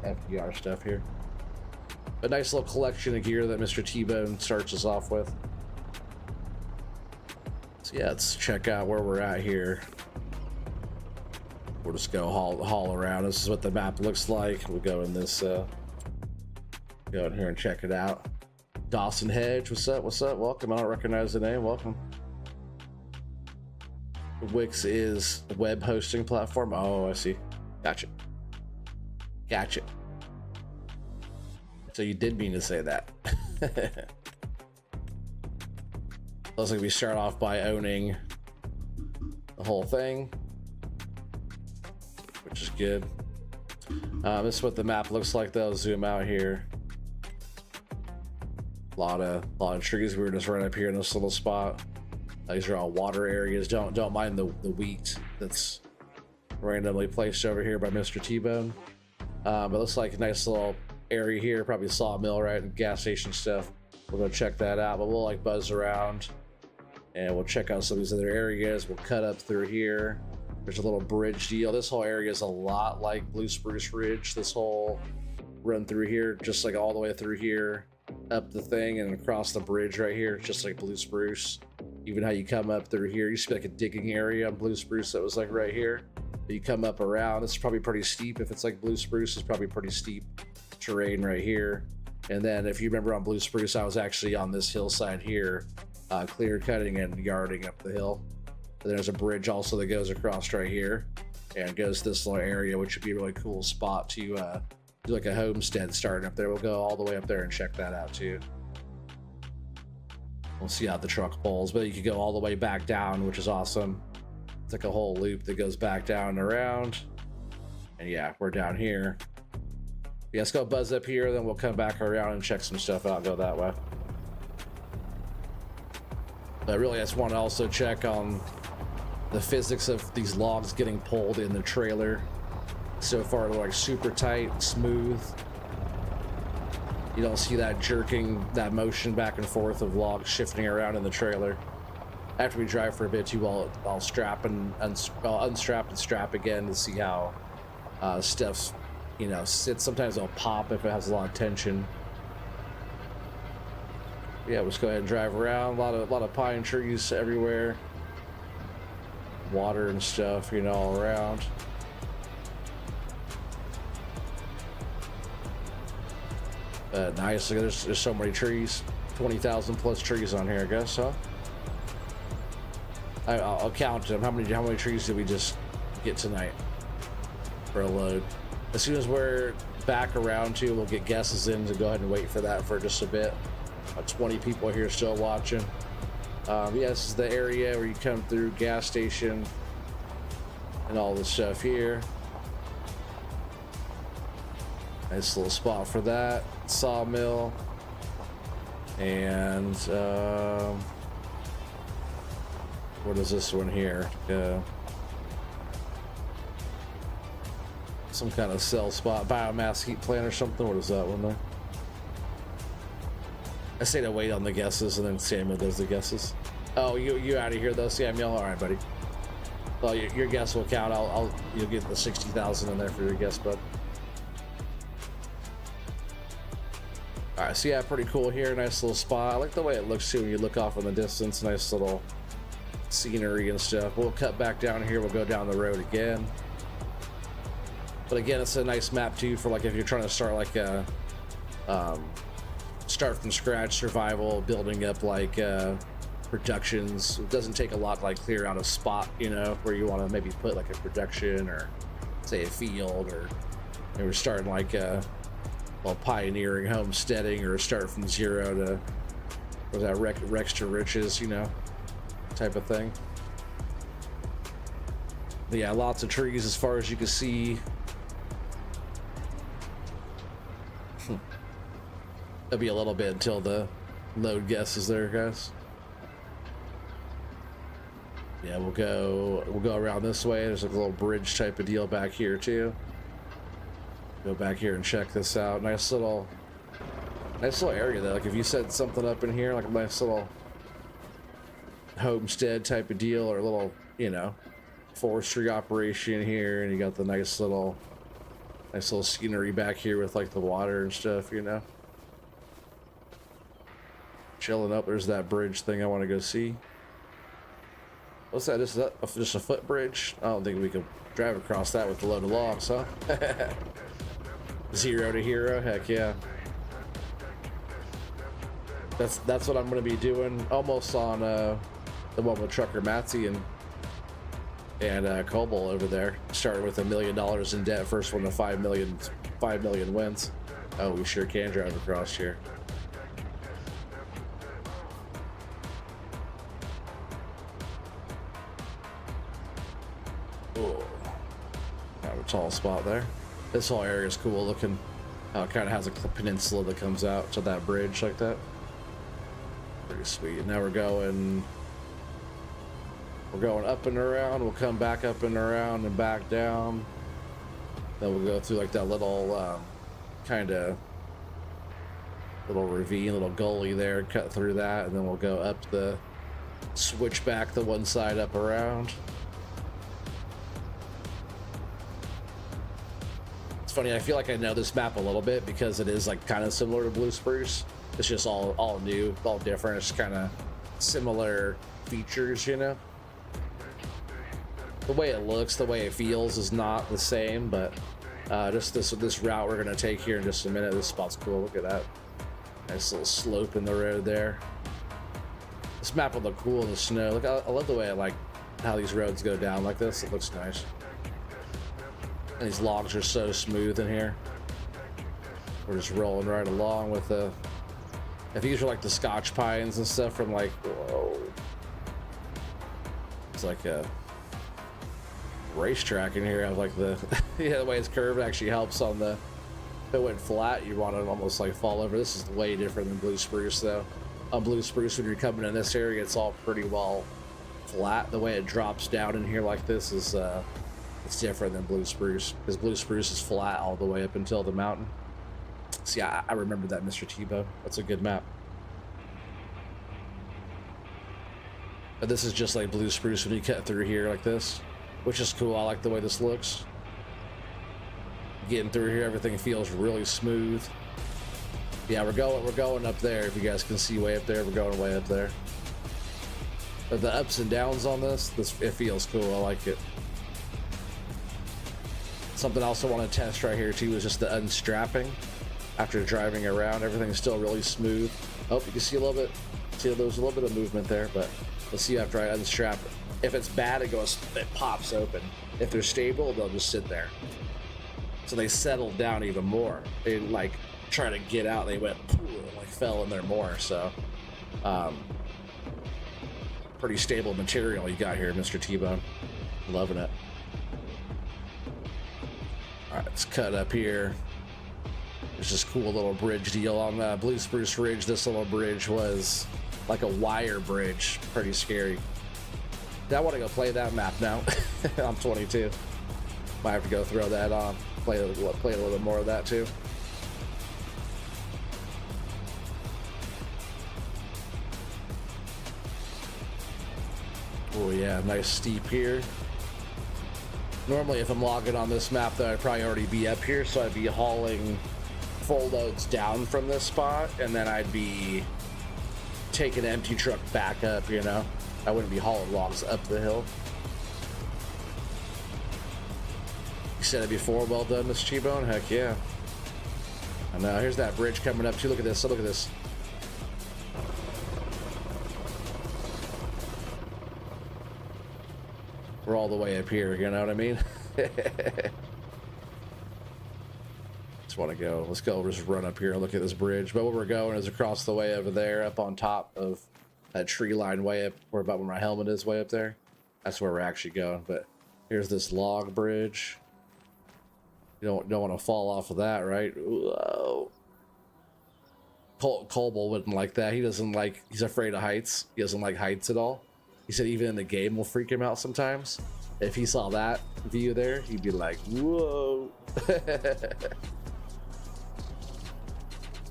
FDR stuff here. A nice little collection of gear that Mr. T-Bone starts us off with. So yeah, let's check out where we're at here. We'll just go haul around. This is what the map looks like. We'll go in this, go in here and check it out. Dawson Hedge, what's up? Welcome. I don't recognize the name. Welcome. Wix is a web hosting platform. Oh, I see. Gotcha. So you did mean to say that. Looks like we start off by owning the whole thing, which is good. This is what the map looks like though. Zoom out here. A lot of trees. We were just right up here in this little spot. These are all water areas. Don't mind the wheat that's randomly placed over here by Mr. T-Bone. But looks like a nice little area here, probably sawmill, right, and gas station stuff. We'll go check that out, but we'll like buzz around and we'll check out some of these other areas. We'll cut up through here. There's a little bridge deal. This whole area is a lot like Blue Spruce Ridge. This whole run through here, just like all the way through here, up the thing and across the bridge right here, just like Blue Spruce. Even how you come up through here, used to be like a digging area on Blue Spruce that was like right here. But you come up around, this is probably pretty steep. If it's like Blue Spruce, it's probably pretty steep terrain right here. And then if you remember on Blue Spruce, I was actually on this hillside here, clear cutting and yarding up the hill. And there's a bridge also that goes across right here and goes to this little area, which would be a really cool spot to do like a homestead starting up there. We'll go all the way up there and check that out too. We'll see how the truck pulls, but you could go all the way back down, which is awesome. It's like a whole loop that goes back down and around. And yeah, we're down here. Yeah, let's go buzz up here, then we'll come back around and check some stuff out and go that way. But really, I just want to also check on the physics of these logs getting pulled in the trailer. So far, they're like super tight, smooth. You don't see that jerking, that motion back and forth of logs shifting around in the trailer. After we drive for a bit too, I'll strap and unstrap and strap again to see how stuff, you know, sits. Sometimes it'll pop if it has a lot of tension. Yeah, let's go ahead and drive around. A lot of pine trees everywhere. Water and stuff, you know, all around. Nice. Look, there's so many trees. 20,000 plus trees on here, I guess, huh? I'll count them. How many trees did we just get tonight for a load? As soon as we're back around to, we'll get guesses in to go ahead and wait for that for just a bit. 20 people here still watching. Yeah, this is the area where you come through, gas station and all this stuff here. Nice little spot for that. Sawmill. And what is this one here? Some kind of cell spot, biomass heat plant or something. What is that one there? I say to wait on the guesses, and then Samuel does the guesses. Oh, you out of here though, Samuel? All right, buddy. Well, your guess will count. You'll get the 60,000 in there for your guess, bud. All right, so yeah, pretty cool here. Nice little spot. I like the way it looks too when you look off in the distance. Nice little scenery and stuff. We'll cut back down here. We'll go down the road again. But again, it's a nice map too for like if you're trying to start like a start from scratch survival, building up like productions. It doesn't take a lot to like clear out a spot, you know, where you want to maybe put like a production or say a field, or we're starting like pioneering homesteading, or start from zero to was that Rex to riches, you know, type of thing. But yeah, lots of trees as far as you can see. It'll be a little bit until the load guess is there, guys. Yeah, we'll go around this way. There's like a little bridge type of deal back here too. Go back here and check this out. Nice little area though. Like if you set something up in here, like a nice little homestead type of deal, or a little, you know, forestry operation here, and you got the nice little scenery back here with like the water and stuff, you know. Chilling up. There's that bridge thing I want to go see. What's that? Is that just a footbridge? I don't think we can drive across that with a load of logs, huh? 0 to hero, heck yeah. That's what I'm going to be doing, almost on the one with Trucker Matzy and Cobalt over there. Started with $1 million in debt. First one to 5 million wins. Oh, we sure can drive across here. Have a tall spot there. This whole area is cool looking. It kind of has a peninsula that comes out to that bridge like that. Pretty sweet. And now we're going up and around. We'll come back up and around and back down. Then we'll go through like that little kind of little ravine, little gully there, cut through that, and then we'll go up the switch back the one side up around. Funny, I feel like I know this map a little bit because it is like kind of similar to Blue Spruce. It's just all new, all different. It's kind of similar features, you know. The way it looks, the way it feels is not the same, but just this route we're gonna take here in just a minute. This spot's cool. Look at that nice little slope in the road there. This map will look cool in the snow. Look, I love the way I like how these roads go down like this. It looks nice. And these logs are so smooth in here. We're just rolling right along with the... I think these are like the Scotch pines and stuff from like... Whoa. It's like a racetrack in here. I like the... yeah, the way it's curved actually helps on the If it went flat, you want to almost like fall over. This is way different than blue spruce though. On blue spruce, when you're coming in this area, it's all pretty well flat. The way it drops down in here like this is it's different than blue spruce, because blue spruce is flat all the way up until the mountain. See, I remember that, Mr. Tebow. That's a good map. But this is just like blue spruce when you cut through here like this, which is cool. I like the way this looks. Getting through here, everything feels really smooth. Yeah, we're going up there. If you guys can see way up there, we're going way up there. But the ups and downs on this, it feels cool. I like it. Something else I want to test right here too is just the unstrapping. After driving around, everything's still really smooth. Oh, you can see a little bit. See, there's a little bit of movement there, but let's see after I unstrap it. If it's bad, it pops open. If they're stable, they'll just sit there. So they settled down even more. They like try to get out. They went and like fell in there more. So, pretty stable material you got here, Mr. T-Bone. Loving it. All right, let's cut up here. There's this cool little bridge deal on the Blue Spruce Ridge. This little bridge was like a wire bridge. Pretty scary. I want to go play that map now. I'm 22. Might have to go throw that on. Play a little bit more of that too. Oh yeah, nice steep here. Normally if I'm logging on this map though, I'd probably already be up here, so I'd be hauling full loads down from this spot, and then I'd be taking an empty truck back up, you know? I wouldn't be hauling logs up the hill. You said it before, well done, Miss T-Bone. Heck yeah. I know, here's that bridge coming up too. Look at this, look at this. We're all the way up here, you know what I mean? Just want to go. Let's go. Just run up here and look at this bridge. But where we're going is across the way over there, up on top of that tree line, way up where about where my helmet is, way up there. That's where we're actually going. But here's this log bridge. You don't want to fall off of that, right? Whoa. Colble wouldn't like that. He doesn't like. He's afraid of heights. He doesn't like heights at all. He said even in the game will freak him out sometimes. If he saw that view there, he'd be like, whoa.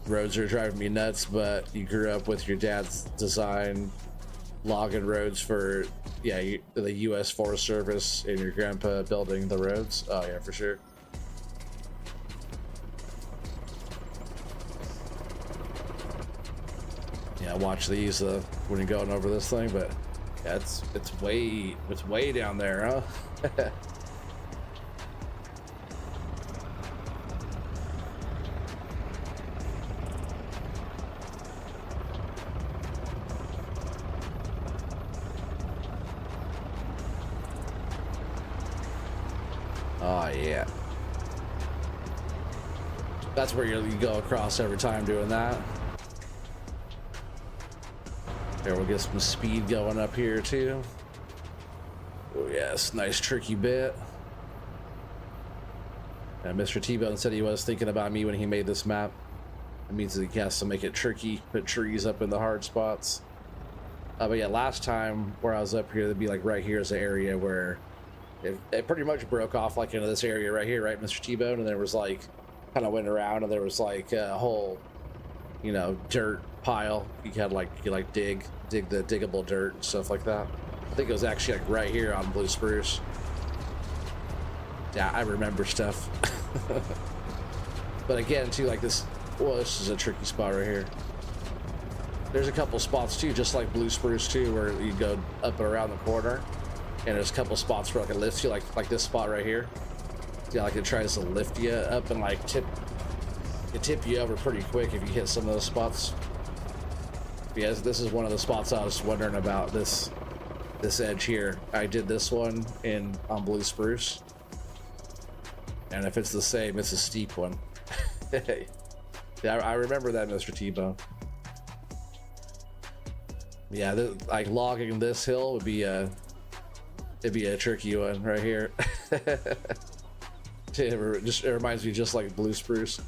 Roads are driving me nuts, but you grew up with your dad's design logging roads for, yeah, the U.S. Forest Service, and your grandpa building the roads. Oh yeah, for sure. Yeah, watch these when you're going over this thing, but yeah, it's way down there, huh? Oh yeah. That's where you go across every time doing that. There, we'll get some speed going up here too. Oh yes, nice tricky bit. And Mr. T-Bone said he was thinking about me when he made this map. It means that he has to make it tricky, put trees up in the hard spots. But yeah, last time where I was up here, it'd be like right here is the area where it pretty much broke off like into this area right here, right, Mr. T-Bone? And there was like, kind of went around, and there was like a whole, you know, dirt pile. You had like, dig the diggable dirt and stuff like that. I think it was actually like right here on Blue Spruce. Yeah, I remember stuff. But again, too, like this, well, this is a tricky spot right here. There's a couple spots too, just like Blue Spruce too, where you go up and around the corner, and there's a couple spots where like it lifts you, like this spot right here. Yeah, like it tries to lift you up and like tip you over pretty quick if you hit some of those spots. Yes, this is one of the spots I was wondering about, this edge here. I did this one on Blue Spruce, and if it's the same, it's a steep one. Yeah, I remember that, Mr. T-Bone. Yeah, like logging this hill would be it'd be a tricky one right here. It reminds me just like Blue Spruce.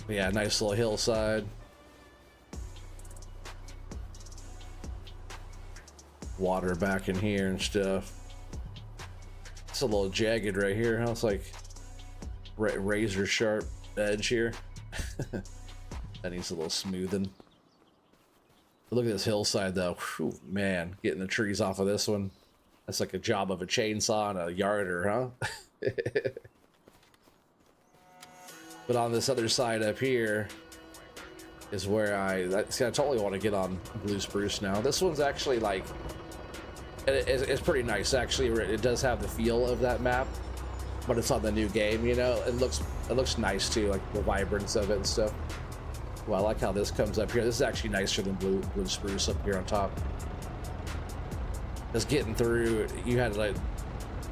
Yeah, nice little hillside. Water back in here and stuff. It's a little jagged right here, huh? It's like razor sharp edge here. That needs a little smoothing. But look at this hillside though. Whew, man, getting the trees off of this one. That's like a job of a chainsaw and a yarder, huh? But on this other side up here is where I totally want to get on blue spruce now. This one's actually like, it's pretty nice actually. It does have the feel of that map, but it's on the new game, you know. It looks nice too, like the vibrance of it and stuff. Well, I like how this comes up here. This is actually nicer than blue spruce up here on top. Just getting through, you had like,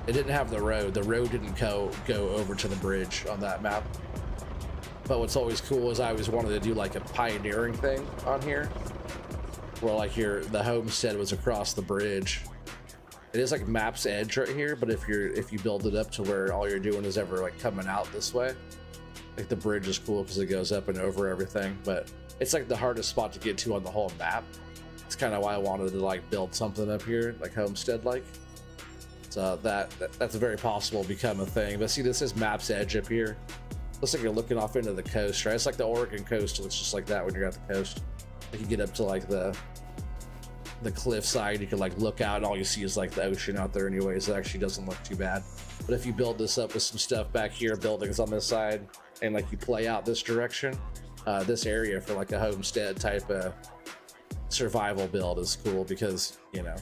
it didn't have the road. The road didn't go over to the bridge on that map. But what's always cool is I always wanted to do like a pioneering thing on here, where like the homestead was across the bridge. It is like map's edge right here, but if you build it up to where all you're doing is ever like coming out this way, like the bridge is cool because it goes up and over everything. But it's like the hardest spot to get to on the whole map. It's kind of why I wanted to like build something up here like homestead like. So that's very possible to become a thing. But see, this is map's edge up here. Looks like you're looking off into the coast, right? It's like the Oregon coast. It looks just like that when you're at the coast. Like you get up to like the cliff side, you can like look out and all you see is like the ocean out there anyways. It actually doesn't look too bad. But if you build this up with some stuff back here, buildings on this side, and like you play out this direction, this area for like a homestead type of survival build is cool because, you know,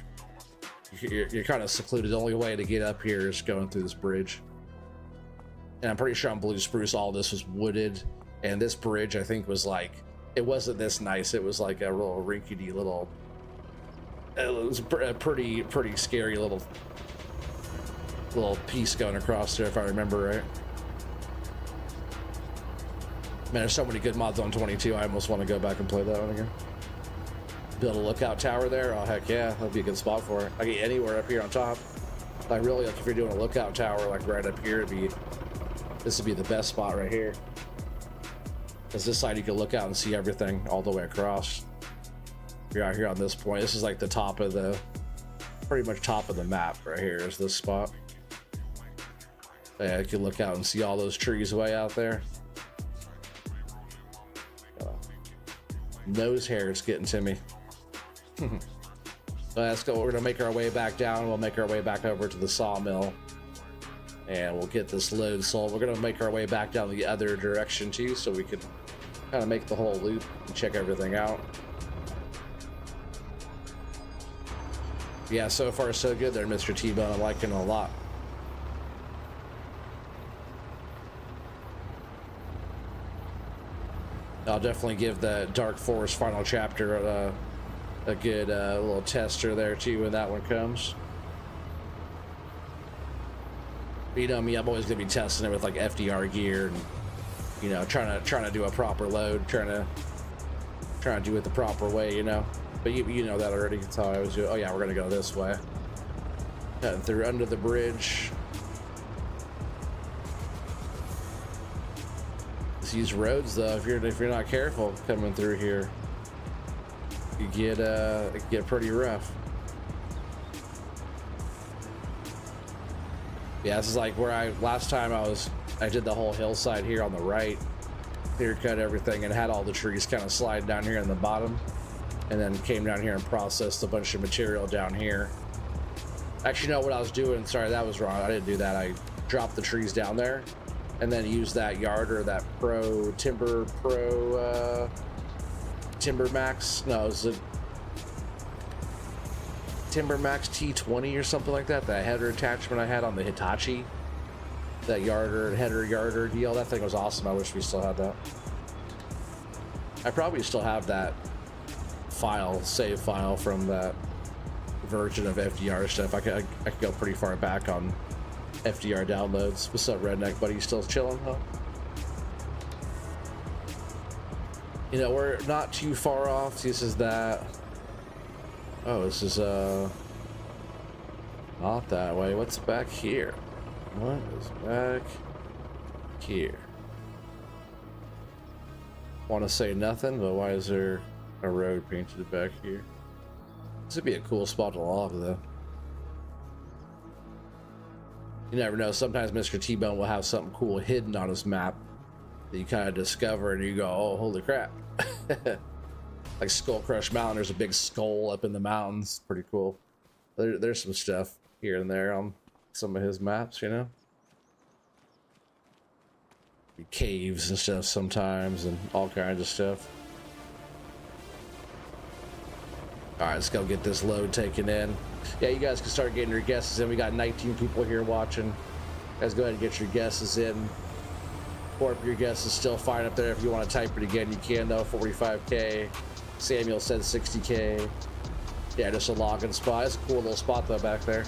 you're kind of secluded. The only way to get up here is going through this bridge. And I'm pretty sure on blue spruce all this was wooded, and this bridge I think was like, it wasn't this nice. It was like a real rinkety little, it was a pretty scary little piece going across there if I remember right. Man, there's so many good mods on 22. I almost want to go back and play that one again. Build a lookout tower there. Oh heck yeah, that'd be a good spot for it. I get anywhere up here on top. Like really, like if you're doing a lookout tower like right up here, this would be the best spot right here. Because this side you can look out and see everything all the way across. You're out here on this point. This is like the top of pretty much top of the map right here is this spot. Yeah, you can look out and see all those trees way out there. Nose hair is getting to me. Let's go. We're gonna make our way back down. We'll make our way back over to the sawmill, and we'll get this load sold. We're gonna make our way back down the other direction too, so we can kind of make the whole loop and check everything out. Yeah, so far so good there, Mr. T-Bone. I'm liking it a lot. I'll definitely give the Dark Forest final chapter a good little tester there too when that one comes. But you know me, I'm always gonna be testing it with like FDR gear and, you know, trying to do a proper load, trying to do it the proper way, you know. But you know that already. That's how I always do it. Oh yeah, we're gonna go this way. Cutting through under the bridge. These roads though, if you're not careful coming through here, you get pretty rough. Yeah, this is like where last time I did the whole hillside here on the right, clear cut everything and had all the trees kind of slide down here in the bottom, and then came down here and processed a bunch of material down here. Actually, no, what I was doing, sorry, that was wrong. I didn't do that. I dropped the trees down there and then use that yarder, that Timber Max. No, it was a Timber Max T20 or something like that. That header attachment I had on the Hitachi. That header yarder deal. That thing was awesome. I wish we still had that. I probably still have that save file from that version of FDR stuff. I could go pretty far back on FDR downloads. What's up, redneck buddy? You still chilling, huh? You know, we're not too far off. This is that. Oh, this is not that way. What's back here? What is back here? want to say nothing, but why is there a road painted back here? This would be a cool spot to log, though. You never know. Sometimes Mr. T-Bone will have something cool hidden on his map that you kind of discover, and you go, "Oh, holy crap!" Like Skull Crush Mountain, there's a big skull up in the mountains. Pretty cool. There's some stuff here and there on some of his maps, you know. Caves and stuff sometimes, and all kinds of stuff. All right, let's go get this load taken in. Yeah, you guys can start getting your guesses in. We got 19 people here watching. Guys, go ahead and get your guesses in. Or if your guess is still fine up there, if you want to type it again, you can though. 45K. Samuel said 60K. Yeah, just a login spot. It's a cool little spot though back there.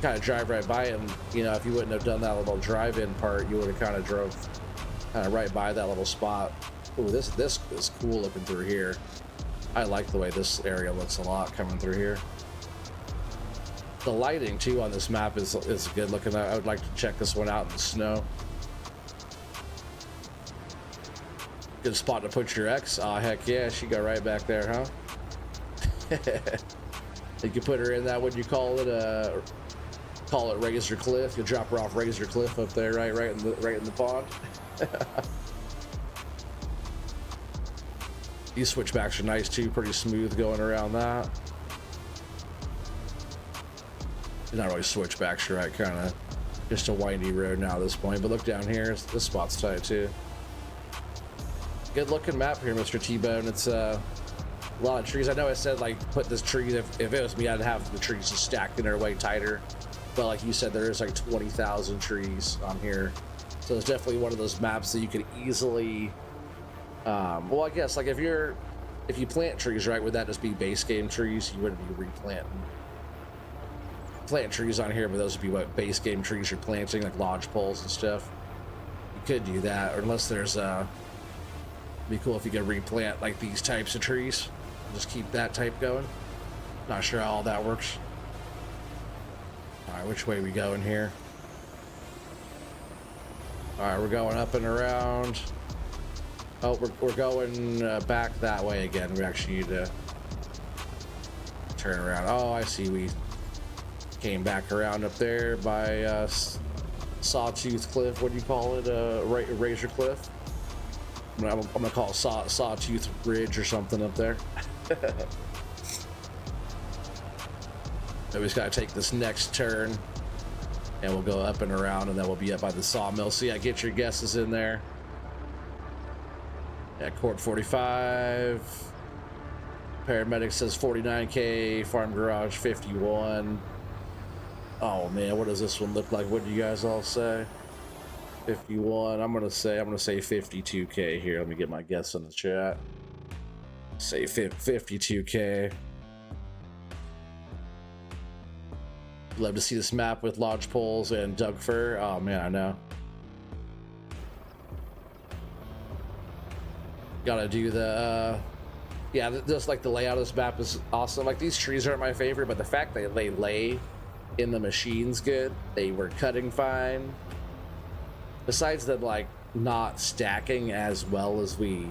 Kind of drive right by it, and you know, if you wouldn't have done that little drive-in part, you would have kind of drove right by that little spot. Ooh, this is cool looking through here. I like the way this area looks a lot coming through here. The lighting too on this map is good looking. I would like to check this one out in the snow. Good spot to put your X. Oh heck yeah, she got right back there, huh? You can put her in that, what do you call it? Call it Razor Cliff. You drop her off Razor Cliff up there, right in the pond. These switchbacks are nice too, pretty smooth going around that. Not really switchbacks, right? Kind of just a windy road now at this point. But look down here, this spot's tight too. Good looking map here, Mr. T-Bone. It's a lot of trees. I know I said like put this tree. If it was me, I'd have the trees just stacked in there way tighter. But like you said, there is like 20,000 trees on here, so it's definitely one of those maps that you could easily. Well, I guess like if you plant trees, right, would that just be base game trees? You wouldn't be replanting. Plant trees on here, but those would be what base game trees you're planting, like lodge poles and stuff. You could do that, or unless there's it'd be cool if you could replant like these types of trees. Just keep that type going. Not sure how all that works. All right, which way we going here? All right, we're going up and around. Oh, we're going back that way again. We actually need to turn around. Oh, I see. We came back around up there by Sawtooth Cliff. What do you call it? Razor Cliff. I'm gonna call it Sawtooth Ridge or something up there. So we just gotta take this next turn, and we'll go up and around, and then we'll be up by the sawmill. So yeah, get your guesses in there. Yeah, Court 45. Paramedic says 49K. Farm Garage 51. Oh man, what does this one look like? What do you guys all say? 51. I'm gonna say 52K here. Let me get my guess in the chat. Say 52K. Love to see this map with lodge poles and Doug fir. Oh man, I know. Gotta do the yeah, just like the layout of this map is awesome. Like these trees aren't my favorite, but the fact that they lay in the machine's good. They were cutting fine. Besides them like not stacking as well as we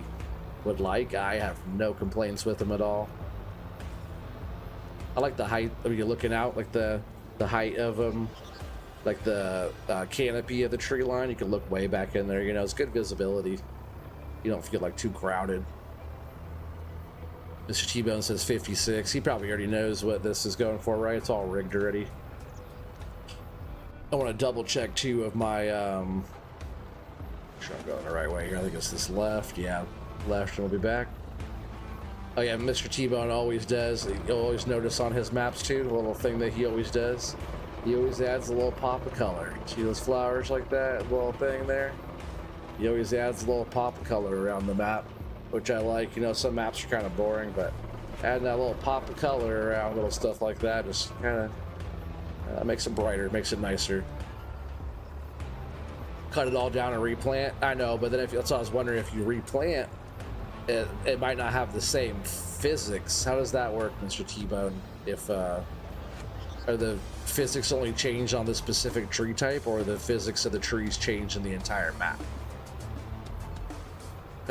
would like, I have no complaints with them at all. I like the height. I mean, you're looking out, like the height of them, like the canopy of the tree line. You can look way back in there. You know, it's good visibility. You don't feel like too crowded. Mr. T-Bone says 56. He probably already knows what this is going for, right? It's all rigged already. I want to double check too of my make sure I'm going the right way here. I think it's this left. Yeah, left, and we'll be back. Oh yeah, Mr. T-Bone always does. You'll always notice on his maps too, the little thing that he always does. He always adds a little pop of color. See those flowers like that, little thing there? He always adds a little pop of color around the map, which I like. You know, some maps are kind of boring, but adding that little pop of color around little stuff like that just kind of makes it brighter, makes it nicer. Cut it all down and replant. I know, but then that's what I was wondering, if you replant, it might not have the same physics. How does that work, Mr. T-Bone? If are the physics only changed on the specific tree type, or the physics of the trees change in the entire map?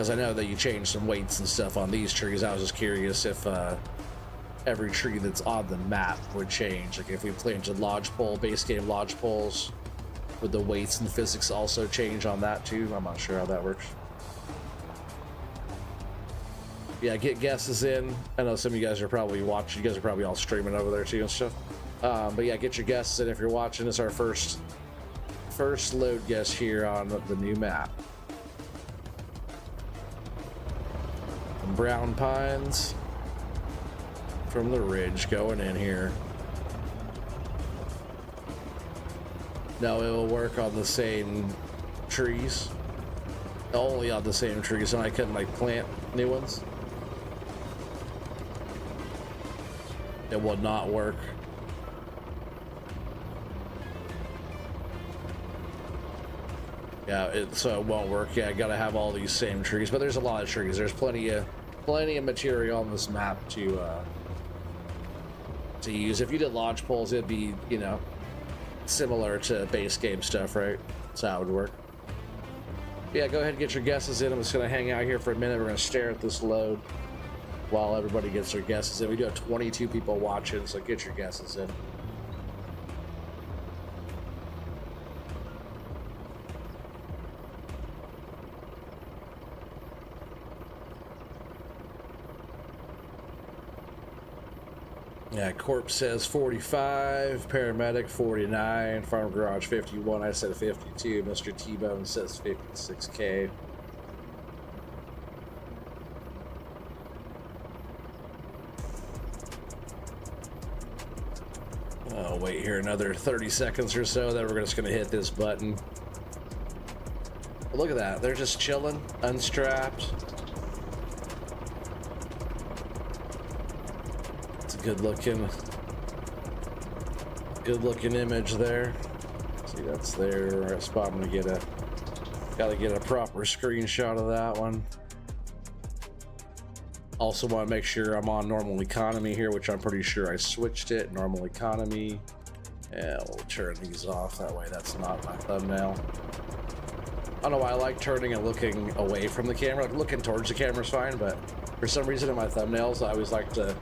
Because I know that you changed some weights and stuff on these trees. I was just curious if every tree that's on the map would change. Like if we planted lodgepole, base game lodgepoles, would the weights and physics also change on that too? I'm not sure how that works. Yeah, get guesses in. I know some of you guys are probably watching. You guys are probably all streaming over there too and stuff. But yeah, get your guesses in if you're watching. It's our first load guess here on the new map. Brown pines from the ridge going in here. No, it will work on the same trees. Only on the same trees, and I couldn't like plant new ones. It will not work. Yeah, so it won't work. Yeah, I gotta have all these same trees, but there's a lot of trees. There's plenty of material on this map to use. If you did lodge poles, it'd be, you know, similar to base game stuff, right? That's how it would work. Yeah, go ahead and get your guesses in. I'm just gonna hang out here for a minute. We're gonna stare at this load while everybody gets their guesses in. We do have 22 people watching, so get your guesses in. Yeah, Corp says 45, Paramedic 49, Farm Garage 51, I said 52, Mr. T-Bone says 56K. Oh, wait here another 30 seconds or so, then we're just gonna hit this button. But look at that, they're just chilling, unstrapped. Good looking image there. See, that's their right spot. I'm gonna gotta get a proper screenshot of that one. Also want to make sure I'm on normal economy here, which I'm pretty sure I switched it. Normal economy. Yeah, we'll turn these off, that way that's not my thumbnail. I don't know why I like turning and looking away from the camera. Like, looking towards the camera is fine, but for some reason in my thumbnails I always like to,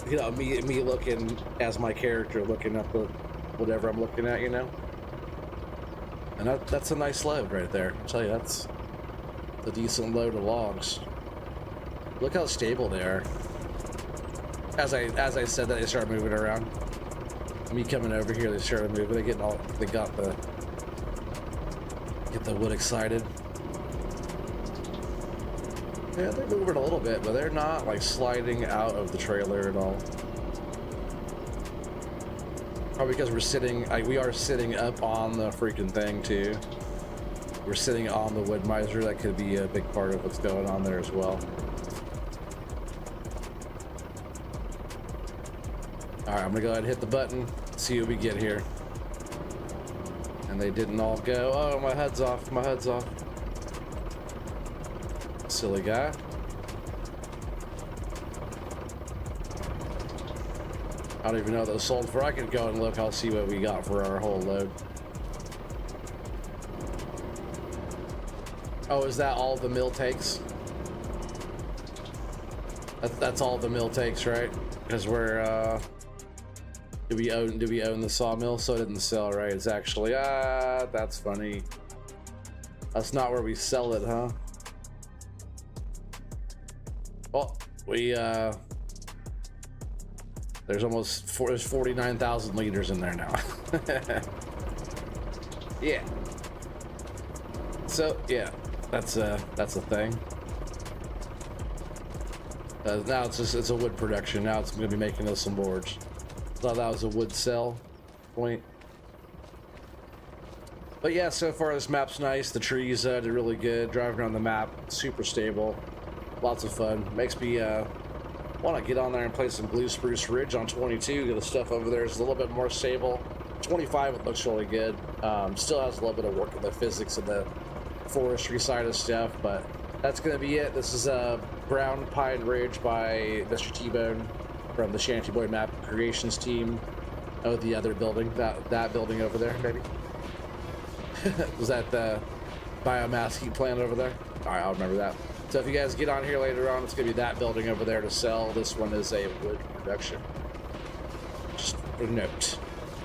you know, me looking as my character, looking up at whatever I'm looking at, you know. And that's a nice load right there. I'll tell you, that's a decent load of logs. Look how stable they are. As I said that, they started moving around. Me coming over here, they started moving. They get the wood excited. Yeah, they're moving a little bit, but they're not like sliding out of the trailer at all. Probably because we are sitting up on the freaking thing too. We're sitting on the wood miser. That could be a big part of what's going on there as well. All right, I'm gonna go ahead and hit the button, see what we get here. And they didn't all go. Oh, my head's off, my head's off. Silly guy. I don't even know what those sold for. I could go and look. I'll see what we got for our whole load. Oh, is that all the mill takes? That's all the mill takes, right? Because we're do we own the sawmill? So it didn't sell, right? It's actually that's funny. That's not where we sell it, huh? Well, there's 49,000 liters in there now. Yeah. So yeah, that's a thing. Now it's a wood production. Now it's gonna be making us some boards. Thought that was a wood sell point. But yeah, so far this map's nice. The trees did really good. Driving around the map, super stable. Lots of fun. Makes me want to get on there and play some Blue Spruce Ridge on 22. The stuff over there is a little bit more stable. 25, it looks really good. Still has a little bit of work in the physics and the forestry side of stuff, but that's going to be it. This is Brown Pine Ridge by Mr. T-Bone from the Shanty Boy Map Creations team. Oh, the other building, that building over there, maybe. Was that the biomass heat plant over there? All right, I'll remember that. So if you guys get on here later on, it's gonna be that building over there to sell. This one is a wood production. Just a note.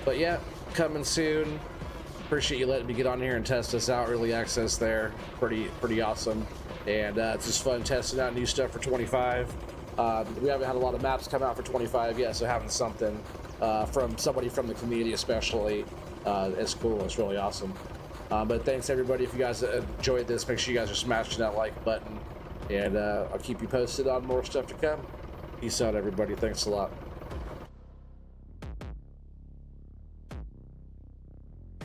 But yeah, coming soon. Appreciate you letting me get on here and test us out. Early access there, pretty awesome, and it's just fun testing out new stuff for 25. We haven't had a lot of maps come out for 25 yet, so having something from somebody from the community especially is cool. It's really awesome. But thanks everybody. If you guys enjoyed this, make sure you guys are smashing that like button, and I'll keep you posted on more stuff to come. Peace out everybody. Thanks a lot.